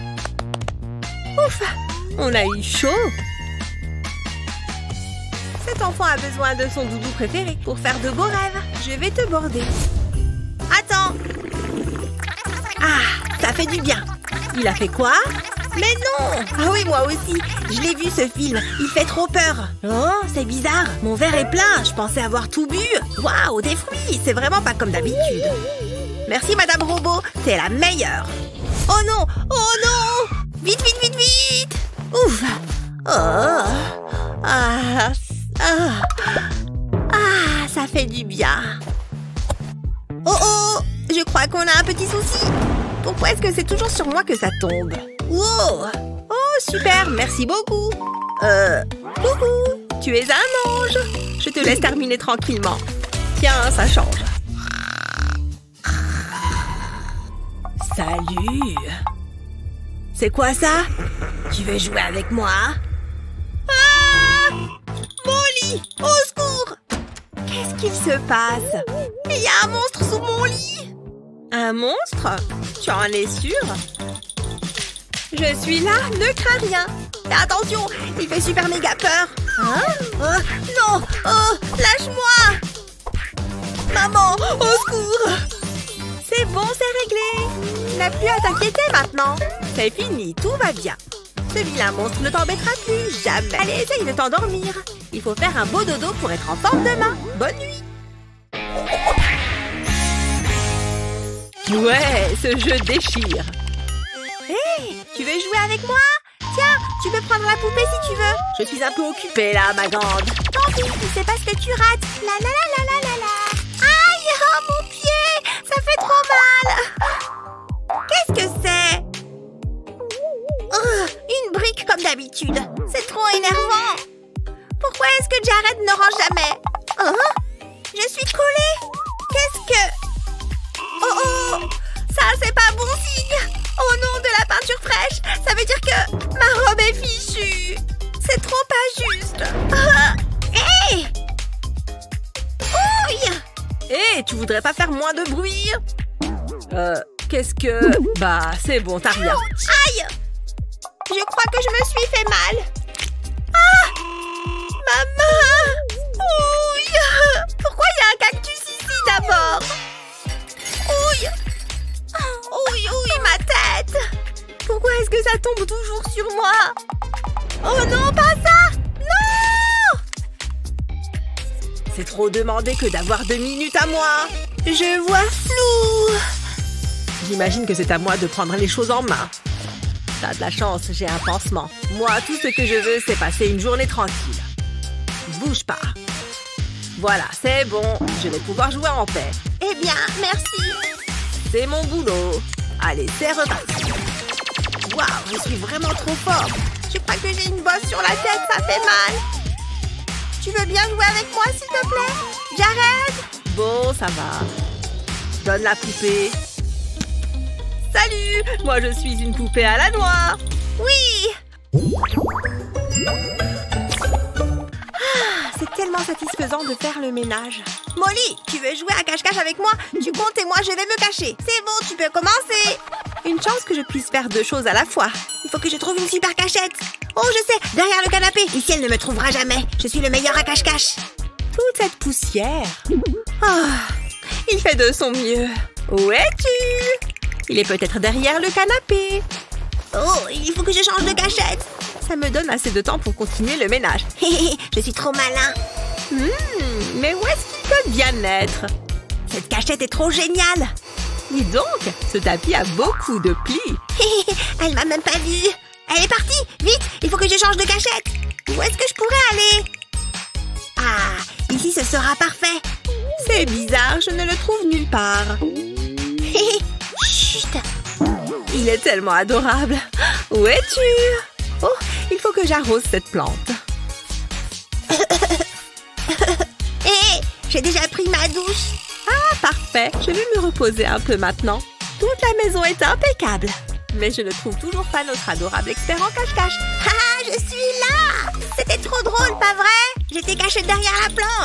Ouf, on a eu chaud. Cet enfant a besoin de son doudou préféré pour faire de beaux rêves. Je vais te border. Attends. Ah, ça fait du bien. Il a fait quoi? Mais non! Ah oui, moi aussi. Je l'ai vu ce film. Il fait trop peur. Oh, c'est bizarre. Mon verre est plein. Je pensais avoir tout bu. Waouh, des fruits. C'est vraiment pas comme d'habitude. Merci, Madame Robot. T'es la meilleure. Oh non! Oh non! Vite, vite, vite, vite! Ouf! Oh! Ah, ça fait du bien. Oh oh! Je crois qu'on a un petit souci. Pourquoi est-ce que c'est toujours sur moi que ça tombe? Wow! Oh, super! Merci beaucoup! Coucou! Tu es un ange! Je te laisse terminer tranquillement. Tiens, ça change. Salut! C'est quoi ça? Tu veux jouer avec moi? Ah! Molly! Au secours! Qu'est-ce qu'il se passe? Il y a un monstre sous mon lit! Un monstre? Tu en es sûre? Je suis là, ne crains rien. Mais attention, il fait super méga peur. Hein? Non! Oh, lâche-moi! Maman, au secours! C'est bon, c'est réglé. Tu n'as plus à t'inquiéter maintenant. C'est fini, tout va bien. Ce vilain monstre ne t'embêtera plus, jamais. Allez, essaye de t'endormir. Il faut faire un beau dodo pour être en forme demain. Bonne nuit. Ouais, ce jeu déchire. Hé, tu veux jouer avec moi? Tiens, tu peux prendre la poupée si tu veux. Je suis un peu occupée là, ma grande. Tant pis, tu sais pas ce que tu rates. La la la la la la la. Aïe, oh, mon pied, ça fait trop mal. Qu'est-ce que c'est? Oh, une brique comme d'habitude. C'est trop énervant. Pourquoi est-ce que Jared ne range jamais? Oh, je suis collée. Qu'est-ce que... Oh oh, ça c'est pas bon signe. Oh non, de la peinture fraîche. Ça veut dire que ma robe est fichue. C'est trop pas juste. Hé! Ouille! Hé, tu voudrais pas faire moins de bruit? Qu'est-ce que... Bah, c'est bon, t'as rien. Aïe! Je crois que je me suis fait mal. Ah! Ma main! Ouille! Pourquoi il y a un cactus ici d'abord? Ouille! Ouille, ouille, ma tête! Pourquoi est-ce que ça tombe toujours sur moi? Oh non, pas ça! Non! C'est trop demandé que d'avoir 2 minutes à moi. Je vois flou. J'imagine que c'est à moi de prendre les choses en main. T'as de la chance, j'ai un pansement. Moi, tout ce que je veux, c'est passer une journée tranquille. Bouge pas. Voilà, c'est bon. Je vais pouvoir jouer en paix. Eh bien, merci. C'est mon boulot. Allez, c'est reparti. Waouh, je suis vraiment trop fort. Je crois que j'ai une bosse sur la tête, ça fait mal. Tu veux bien jouer avec moi, s'il te plaît? Jared? Bon, ça va. Donne la poupée. Salut! Moi, je suis une poupée à la noix. Oui! C'est tellement satisfaisant de faire le ménage. Molly, tu veux jouer à cache-cache avec moi? Tu comptes et moi, je vais me cacher. C'est bon, tu peux commencer. Une chance que je puisse faire 2 choses à la fois. Il faut que je trouve une super cachette. Oh, je sais, derrière le canapé. Ici, elle ne me trouvera jamais. Je suis le meilleur à cache-cache. Toute cette poussière. Oh, Il fait de son mieux. Où es-tu? Il est peut-être derrière le canapé. Oh, il faut que je change de cachette. Ça me donne assez de temps pour continuer le ménage. Je suis trop malin. Mais où est-ce qu'il peut bien être? Cette cachette est trop géniale. Dis donc, ce tapis a beaucoup de plis. Elle m'a même pas vue. Elle est partie. Vite, il faut que je change de cachette. Où est-ce que je pourrais aller? Ah, ici ce sera parfait. C'est bizarre, je ne le trouve nulle part. Chut. Il est tellement adorable. Où es-tu? Oh, il faut que j'arrose cette plante. Hé, j'ai déjà pris ma douche. Ah, parfait. Je vais me reposer un peu maintenant. Toute la maison est impeccable. Mais je ne trouve toujours pas notre adorable expert en cache-cache. Ah, je suis là. C'était trop drôle, pas vrai? J'étais cachée derrière la plante.